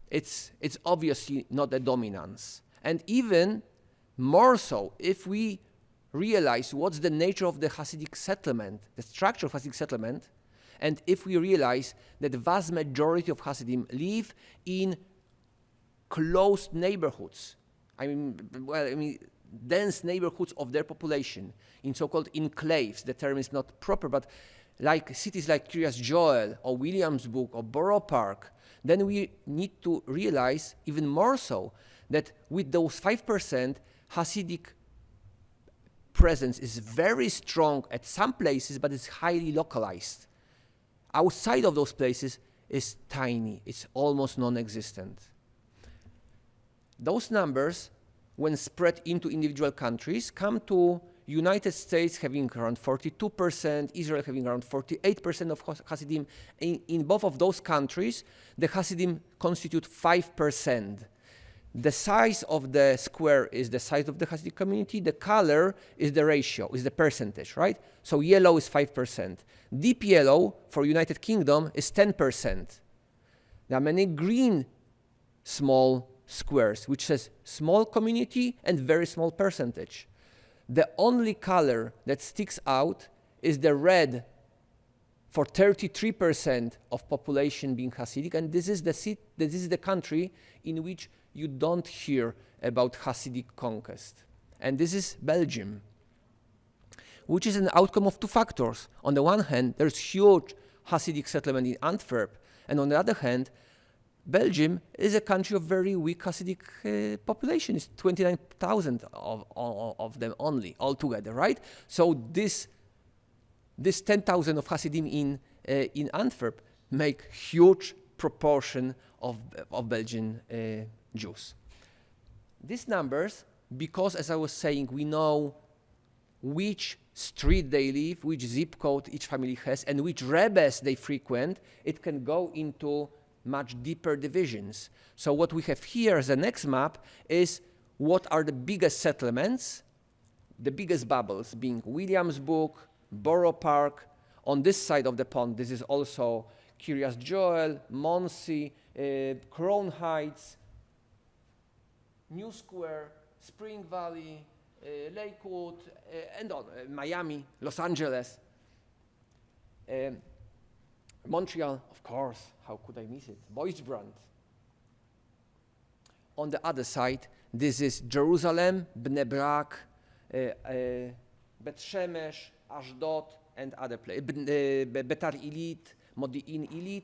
It's obviously not a dominance. And even more so, if we realize what's the nature of the Hasidic settlement, the structure of Hasidic settlement, and if we realize that the vast majority of Hasidim live in closed neighborhoods. dense neighborhoods of their population, in so-called enclaves. The term is not proper, but like cities like Kiryas Joel or Williamsburg or Borough Park, then we need to realize even more so that with those 5%, Hasidic presence is very strong at some places, but it's highly localized. Outside of those places is tiny, it's almost non-existent. Those numbers, when spread into individual countries, come to United States having around 42%, Israel having around 48% of Hasidim. In both of those countries, the Hasidim constitute 5%. The size of the square is the size of the Hasidic community. The color is the ratio, is the percentage, right? So yellow is 5%. Deep yellow for United Kingdom is 10%. There are many green small squares, which says small community and very small percentage. The only color that sticks out is the red for 33% of population being Hasidic, and this is the country in which you don't hear about Hasidic conquest. And this is Belgium, which is an outcome of two factors. On the one hand, there's huge Hasidic settlement in Antwerp, and on the other hand, Belgium is a country of very weak Hasidic population. It's 29,000 of them only, altogether, right? So this 10,000 of Hasidim in Antwerp make huge proportion of Belgian Jews. These numbers, because as I was saying, we know which street they live, which zip code each family has, and which rebbes they frequent, it can go into much deeper divisions. So what we have here as the next map is what are the biggest settlements, the biggest bubbles being Williamsburg, Borough Park. On this side of the pond, this is also Kiryas Joel, Monsey, Crown Heights, New Square, Spring Valley, Lakewood, and on, Miami, Los Angeles, Montreal, of course, how could I miss it? Boys Brand. On the other side, this is Jerusalem, Bnei Brak, Bet Shemesh, Ashdod, and other places. Betar Illit, Modi'in Illit.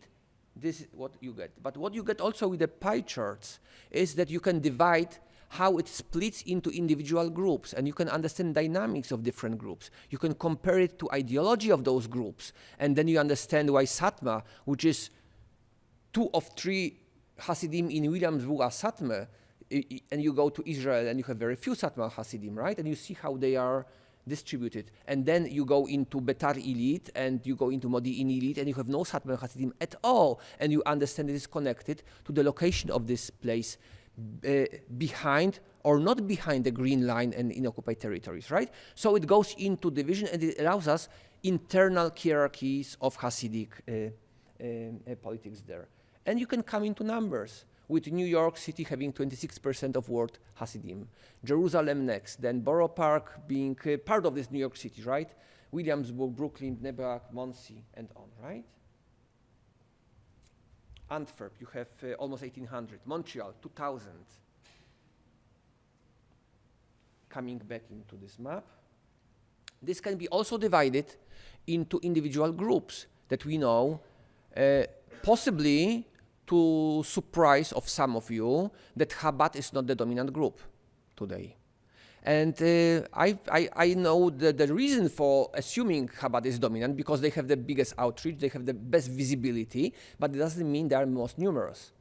This is what you get. But what you get also with the pie charts is that you can divide how it splits into individual groups, and you can understand dynamics of different groups. You can compare it to ideology of those groups, and then you understand why Satmar, which is 2 of 3 Hasidim in Williamsburg are Satmar, and you go to Israel and you have very few Satmar Hasidim, right? And you see how they are distributed. And then you go into Betar Illit and you go into Modi'in Illit and you have no Satmar Hasidim at all, and you understand it is connected to the location of this place behind or not behind the green line and in occupied territories, right? So it goes into division, and it allows us internal hierarchies of Hasidic politics there. And you can come into numbers, with New York City having 26% of world Hasidim, Jerusalem next, then Borough Park being part of this New York City, right? Williamsburg, Brooklyn, Bnei Brak, Monsey, and on, right? Antwerp, you have almost 1,800. Montreal, 2,000. Coming back into this map. This can be also divided into individual groups that we know, possibly to surprise of some of you, that Chabad is not the dominant group today. And I know the reason for assuming Chabad is dominant, because they have the biggest outreach, they have the best visibility, but it doesn't mean they are most numerous.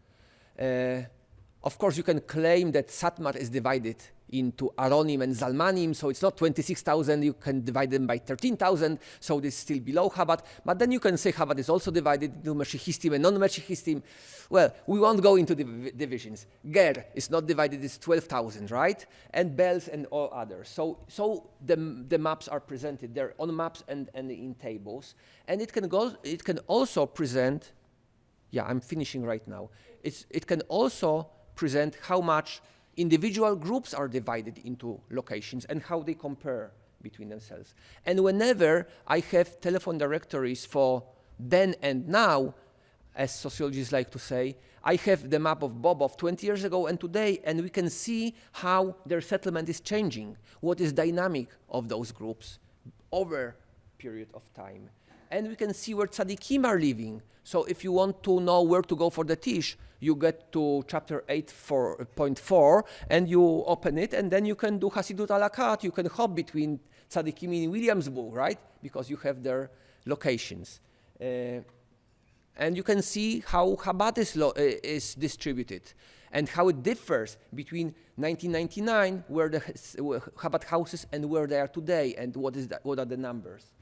Of course, you can claim that Satmar is divided into Aronim and Zalmanim, so it's not 26,000, you can divide them by 13,000, so this is still below Chabad. But then you can say Chabad is also divided into Mashiachistim and non-Mashiachistim. Well, we won't go into the divisions. Ger is not divided, it's 12,000, right? And Belz and all others. So the maps are presented there on maps and in tables. And it can also present, yeah, I'm finishing right now. It can also present how much individual groups are divided into locations and how they compare between themselves. And whenever I have telephone directories for then and now, as sociologists like to say. I have the map of Bob of 20 years ago and today, and we can see how their settlement is changing, what is dynamic of those groups over a period of time. And we can see where tzaddikim are living. So if you want to know where to go for the tish, you get to chapter 8.4, and you open it, and then you can do Hasidut a la carte. You can hop between tzaddikim in Williamsburg, right? Because you have their locations. And you can see how Chabad is distributed and how it differs between 1999, where the Chabad houses, and where they are today, and what are the numbers.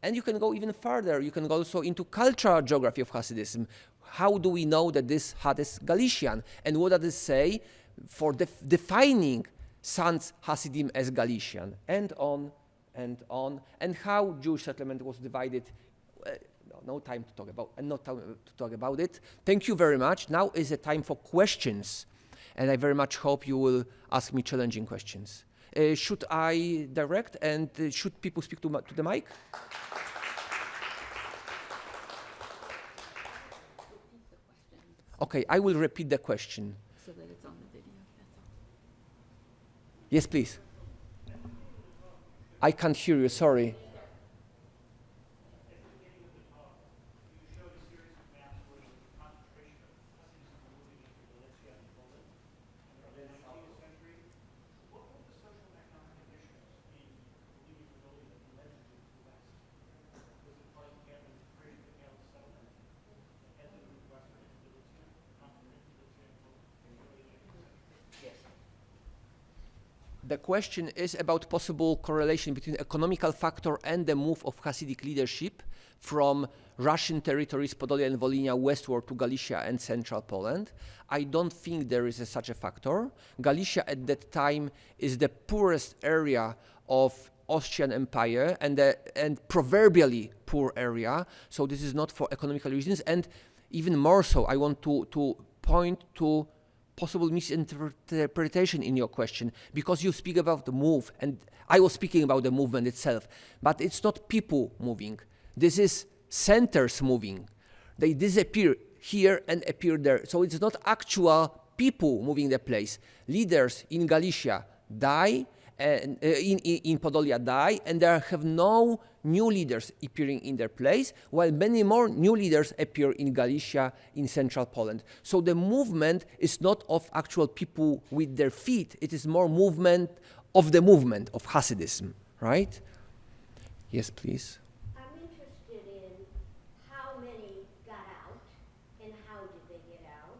And you can go even further. You can go also into cultural geography of Hasidism. How do we know that this Had is Galician? And what does it say for defining Sanz Hasidim as Galician? And on and on. And how Jewish settlement was divided. No time to talk about, and not time to talk about it. Thank you very much. Now is a time for questions, and I very much hope you will ask me challenging questions. Should I direct, and should people speak to the mic? Okay, I will repeat the question. So that it's on the video, that's all. Yes, please. I can't hear you, sorry. The question is about possible correlation between economical factor and the move of Hasidic leadership from Russian territories, Podolia and Volhynia, westward to Galicia and central Poland. I don't think there is such a factor. Galicia at that time is the poorest area of Austrian Empire and proverbially poor area. So this is not for economical reasons. And even more so, I want to point to possible misinterpretation in your question, because you speak about the move, and I was speaking about the movement itself, but it's not people moving. This is centers moving. They disappear here and appear there. So it's not actual people moving the place. Leaders in Galicia die, and in Podolia die, and there have no new leaders appearing in their place, while many more new leaders appear in Galicia, in central Poland. So the movement is not of actual people with their feet, it is more movement of the movement of Hasidism, right? Yes, please. I'm interested in how many got out, and how did they get out,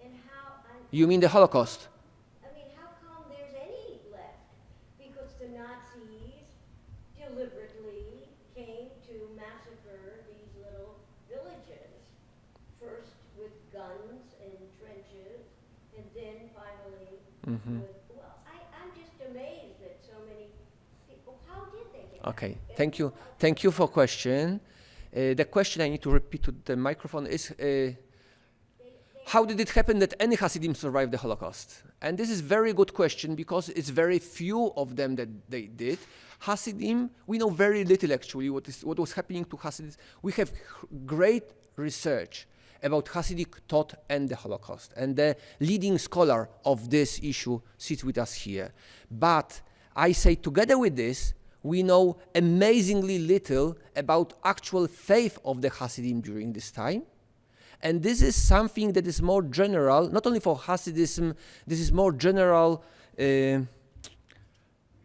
and how... You mean the Holocaust? I mean, how come there's any left? Because the Nazis deliberately came to massacre these little villages, first with guns and trenches, and then finally with... Well, I'm just amazed that so many people... How did they get out? Okay, thank you. Thank you for question. The question I need to repeat to the microphone is, how did it happen that any Hasidim survived the Holocaust? And this is a very good question, because it's very few of them that they did. Hasidim, we know very little actually what was happening to Hasidim. We have great research about Hasidic thought and the Holocaust, and the leading scholar of this issue sits with us here. But I say together with this, we know amazingly little about actual faith of the Hasidim during this time. And this is something that is more general, not only for Hasidism, this is more general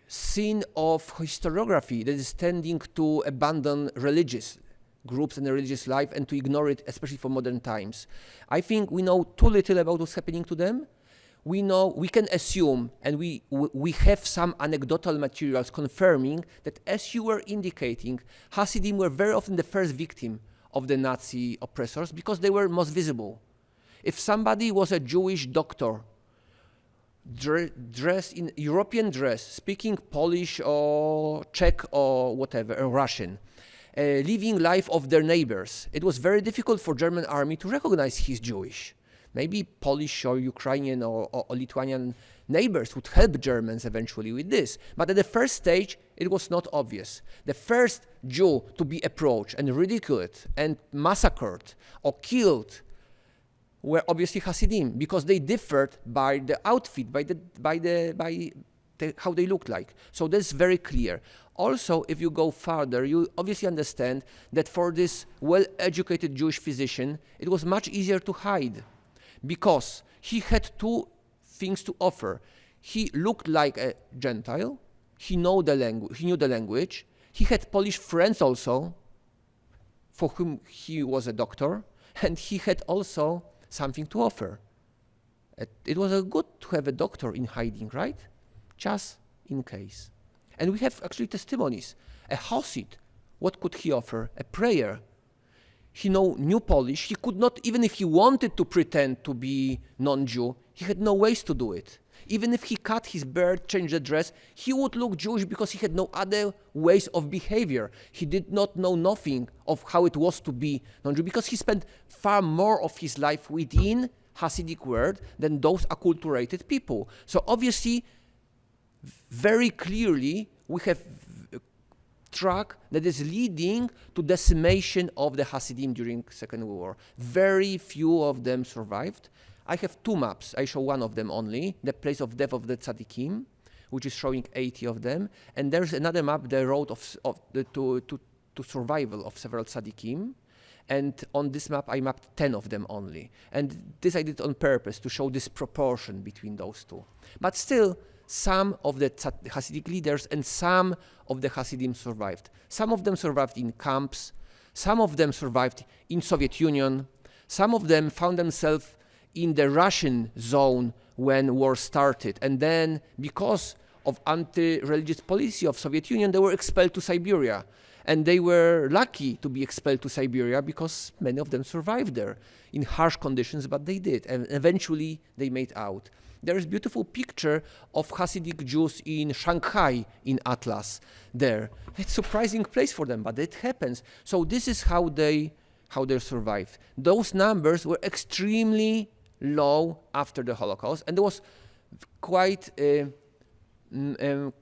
scene of historiography that is tending to abandon religious groups and the religious life and to ignore it, especially for modern times. I think we know too little about what's happening to them. We can assume, and we have some anecdotal materials confirming that, as you were indicating, Hasidim were very often the first victim of the Nazi oppressors because they were most visible. If somebody was a Jewish doctor, dressed in European dress, speaking Polish or Czech or whatever, or Russian, living life of their neighbors, it was very difficult for German army to recognize he's Jewish. Maybe Polish or Ukrainian or Lithuanian neighbors would help Germans eventually with this. But at the first stage, it was not obvious. The first Jew to be approached and ridiculed and massacred or killed were obviously Hasidim, because they differed by the outfit, by how they looked like. So that's very clear. Also, if you go further, you obviously understand that for this well-educated Jewish physician, it was much easier to hide, because he had two things to offer. He looked like a Gentile. He knew the language. He had Polish friends also, for whom he was a doctor, and he had also something to offer. It was good to have a doctor in hiding, right? Just in case. And we have actually testimonies. A Hasid, what could he offer? A prayer. He knew Polish. He could not, even if he wanted to pretend to be non-Jew, he had no ways to do it. Even if he cut his beard, changed the dress, he would look Jewish because he had no other ways of behavior. He did not know nothing of how it was to be non-Jew, because he spent far more of his life within Hasidic world than those acculturated people. So obviously, very clearly, we have a track that is leading to decimation of the Hasidim during Second World War. Very few of them survived. I have two maps. I show one of them only, the place of death of the tzaddikim, which is showing 80 of them. And there's another map, the road to survival of several tzaddikim. And on this map, I mapped 10 of them only. And this I did on purpose to show this proportion between those two. But still, some of the Hasidic leaders and some of the Hasidim survived. Some of them survived in camps. Some of them survived in Soviet Union. Some of them found themselves in the Russian zone when war started. And then, because of anti-religious policy of Soviet Union, they were expelled to Siberia. And they were lucky to be expelled to Siberia because many of them survived there in harsh conditions, but they did. And eventually, they made out. There is a beautiful picture of Hasidic Jews in Shanghai in Atlas there. It's a surprising place for them, but it happens. So this is how they survived. Those numbers were extremely low after the Holocaust, and there was quite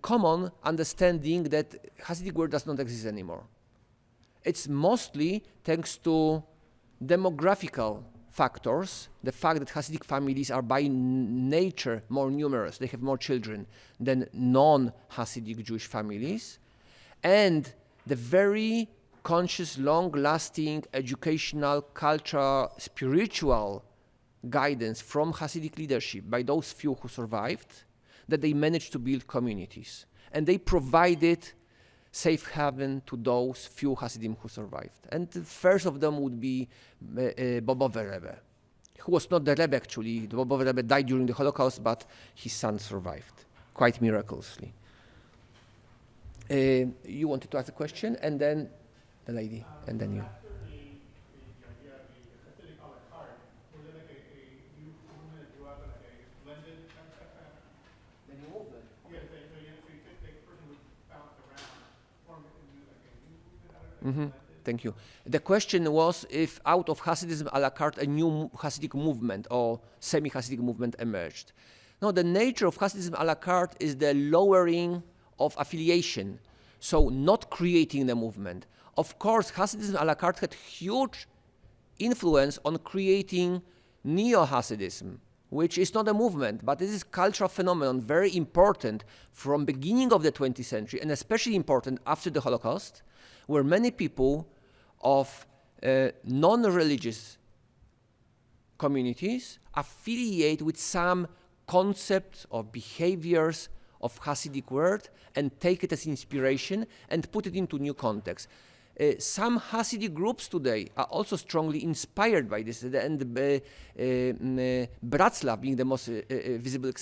common understanding that Hasidic world does not exist anymore. It's mostly thanks to demographical factors, the fact that Hasidic families are by nature more numerous, they have more children than non-Hasidic Jewish families, and the very conscious, long-lasting educational, cultural, spiritual guidance from Hasidic leadership by those few who survived, that they managed to build communities. And they provided safe haven to those few Hasidim who survived. And the first of them would be Bobover Rebbe, who was not the Rebbe actually. The Bobover Rebbe died during the Holocaust, but his son survived, quite miraculously. You wanted to ask a question, and then the lady, and then you. Mm-hmm. Thank you. The question was if out of Hasidism a la carte a new Hasidic movement or semi-Hasidic movement emerged. No, the nature of Hasidism a la carte is the lowering of affiliation, so not creating the movement. Of course, Hasidism a la carte had huge influence on creating neo-Hasidism, which is not a movement, but it is a cultural phenomenon, very important from beginning of the 20th century, and especially important after the Holocaust, where many people of non-religious communities affiliate with some concepts or behaviors of Hasidic world and take it as inspiration and put it into new context. Some Hasidic groups today are also strongly inspired by this, and Bratslav being the most visible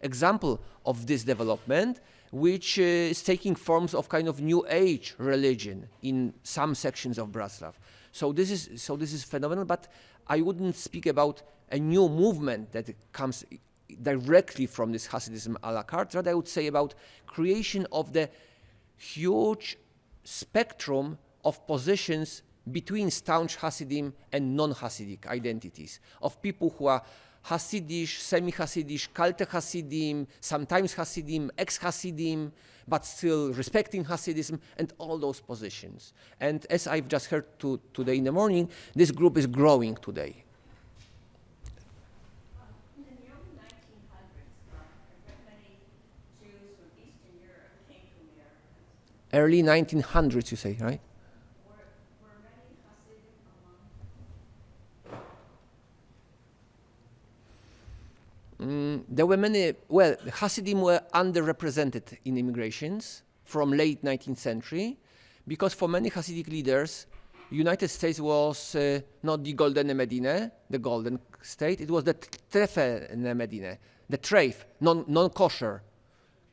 example of this development, which is taking forms of kind of new age religion in some sections of Bratslav. So this is phenomenal, but I wouldn't speak about a new movement that comes directly from this Hasidism a la carte. Rather, I would say about creation of the huge spectrum of positions between staunch Hasidim and non-Hasidic identities, of people who are Hasidish, semi-Hasidish, Kalte Hasidim, sometimes Hasidim, ex-Hasidim, but still respecting Hasidism, and all those positions. And as I've just heard today in the morning, this group is growing today. In the early 1900s, many Jews from Eastern Europe came to America. Early 1900s, you say, right? Were many Hasidic among? There were many, well, Hasidim were underrepresented in immigrations from late 19th century, because for many Hasidic leaders, United States was not the Goldene Medine, the golden state, it was the Trefene Medine, the treif, non-kosher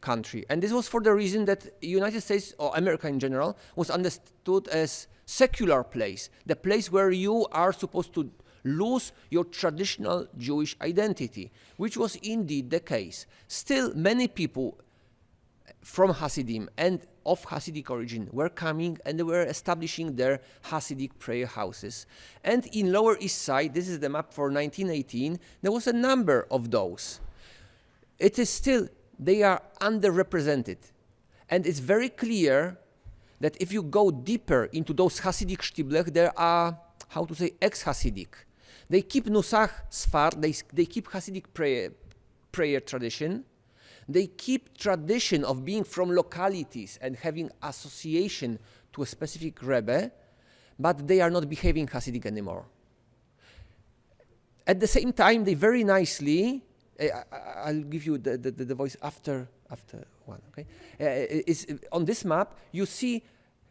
country. And this was for the reason that United States, or America in general, was understood as secular place, the place where you are supposed to lose your traditional Jewish identity, which was indeed the case. Still, many people from Hasidim and of Hasidic origin were coming and they were establishing their Hasidic prayer houses. And in Lower East Side, this is the map for 1918, there was a number of those. It is still, they are underrepresented. And it's very clear that if you go deeper into those Hasidic Shtiblech, there are, how to say, ex-Hasidic. They keep Nusach Sfar, they keep Hasidic prayer tradition. They keep tradition of being from localities and having association to a specific Rebbe, but they are not behaving Hasidic anymore. At the same time, they very nicely, I'll give you the voice after one, okay? On this map, you see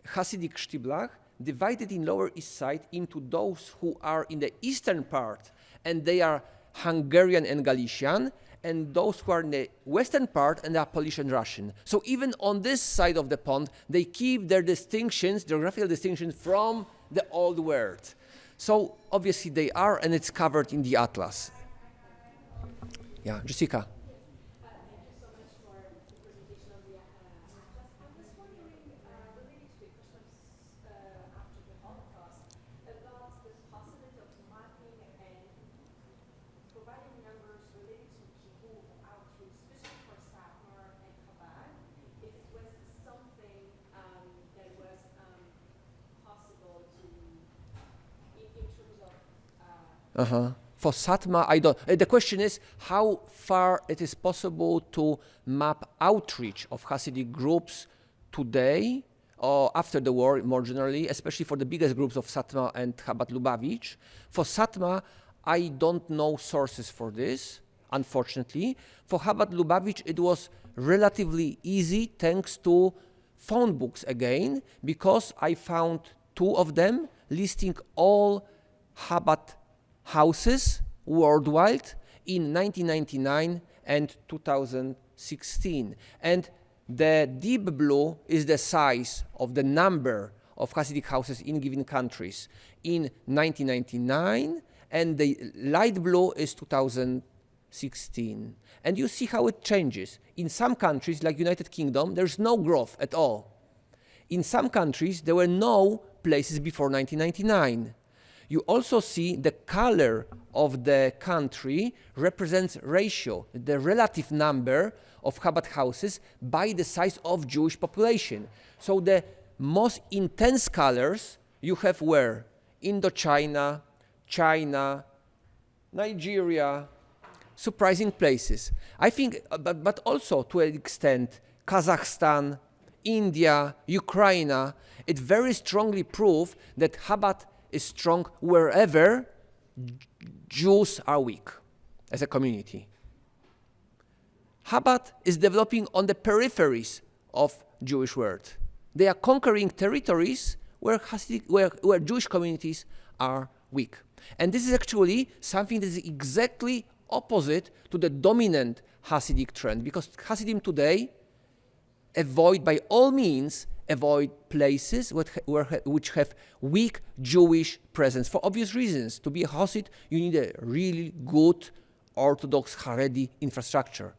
Hasidic Shtiblach divided in Lower East Side into those who are in the eastern part, and they are Hungarian and Galician, and those who are in the western part and are Polish and Russian. So even on this side of the pond, they keep their distinctions, geographical distinctions from the old world. So obviously they are, and it's covered in the atlas. Yeah, Jessica. Thank you so much for the presentation of the atlas. I was wondering, related to the question after the Holocaust, about the possibility of mapping and providing numbers related to Kivu outreach, especially for Satmar and Chabad, if it was something that was possible to, in terms of For Satma, I don't. The question is how far it is possible to map outreach of Hasidic groups today or after the war more generally, especially for the biggest groups of Satma and Chabad Lubavitch. For Satma, I don't know sources for this, unfortunately. For Chabad Lubavitch, it was relatively easy thanks to phone books again, because I found 2 of them listing all Chabad houses worldwide in 1999 and 2016. And the deep blue is the size of the number of Hasidic houses in given countries in 1999, and the light blue is 2016. And you see how it changes. In some countries, like United Kingdom, there's no growth at all. In some countries, there were no places before 1999. You also see the color of the country represents ratio, the relative number of Chabad houses by the size of Jewish population. So the most intense colors you have where? Indochina, China, Nigeria, surprising places. I think, but also to an extent, Kazakhstan, India, Ukraine, it very strongly proves that Chabad is strong wherever Jews are weak as a community. Chabad is developing on the peripheries of Jewish world. They are conquering territories where Jewish communities are weak. And this is actually something that is exactly opposite to the dominant Hasidic trend, because Hasidim today avoid by all means places which have weak Jewish presence for obvious reasons. To be a Hasid, you need a really good Orthodox Haredi infrastructure.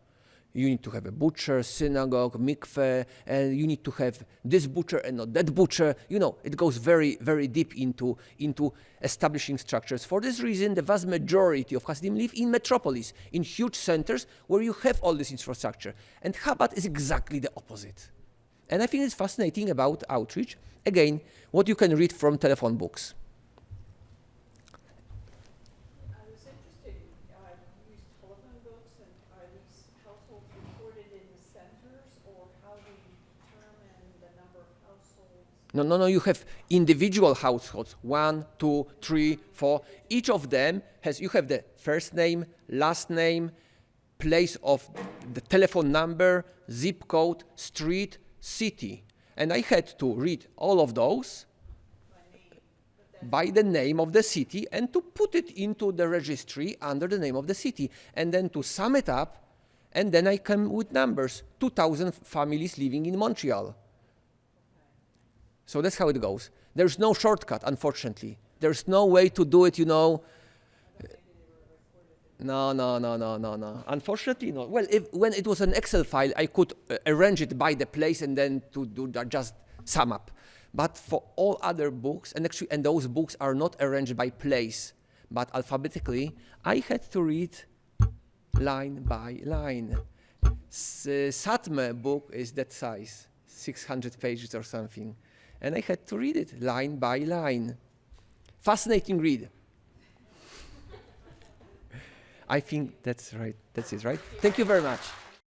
You need to have a butcher, synagogue, mikveh, and you need to have this butcher and not that butcher. You know, it goes very, very deep into establishing structures. For this reason, the vast majority of Hasidim live in metropolis, in huge centers where you have all this infrastructure. And Chabad is exactly the opposite. And I think it's fascinating about outreach. Again, what you can read from telephone books. I was interested, you used telephone books, and are these households recorded in the centers, or how do you determine the number of households? No, you have individual households, 1, 2, 3, 4. Each of them you have the first name, last name, place of the telephone number, zip code, street, city. And I had to read all of those by the name of the city and to put it into the registry under the name of the city. And then to sum it up, and then I come with numbers, 2,000 families living in Montreal. So that's how it goes. There's no shortcut, unfortunately. There's no way to do it, you know. No. Unfortunately, no. Well, when it was an Excel file, I could arrange it by the place and then to do that, just sum up. But for all other books, and those books are not arranged by place, but alphabetically, I had to read line by line. Satme book is that size, 600 pages or something. And I had to read it line by line. Fascinating read. I think that's right. That's it, right? Thank you very much.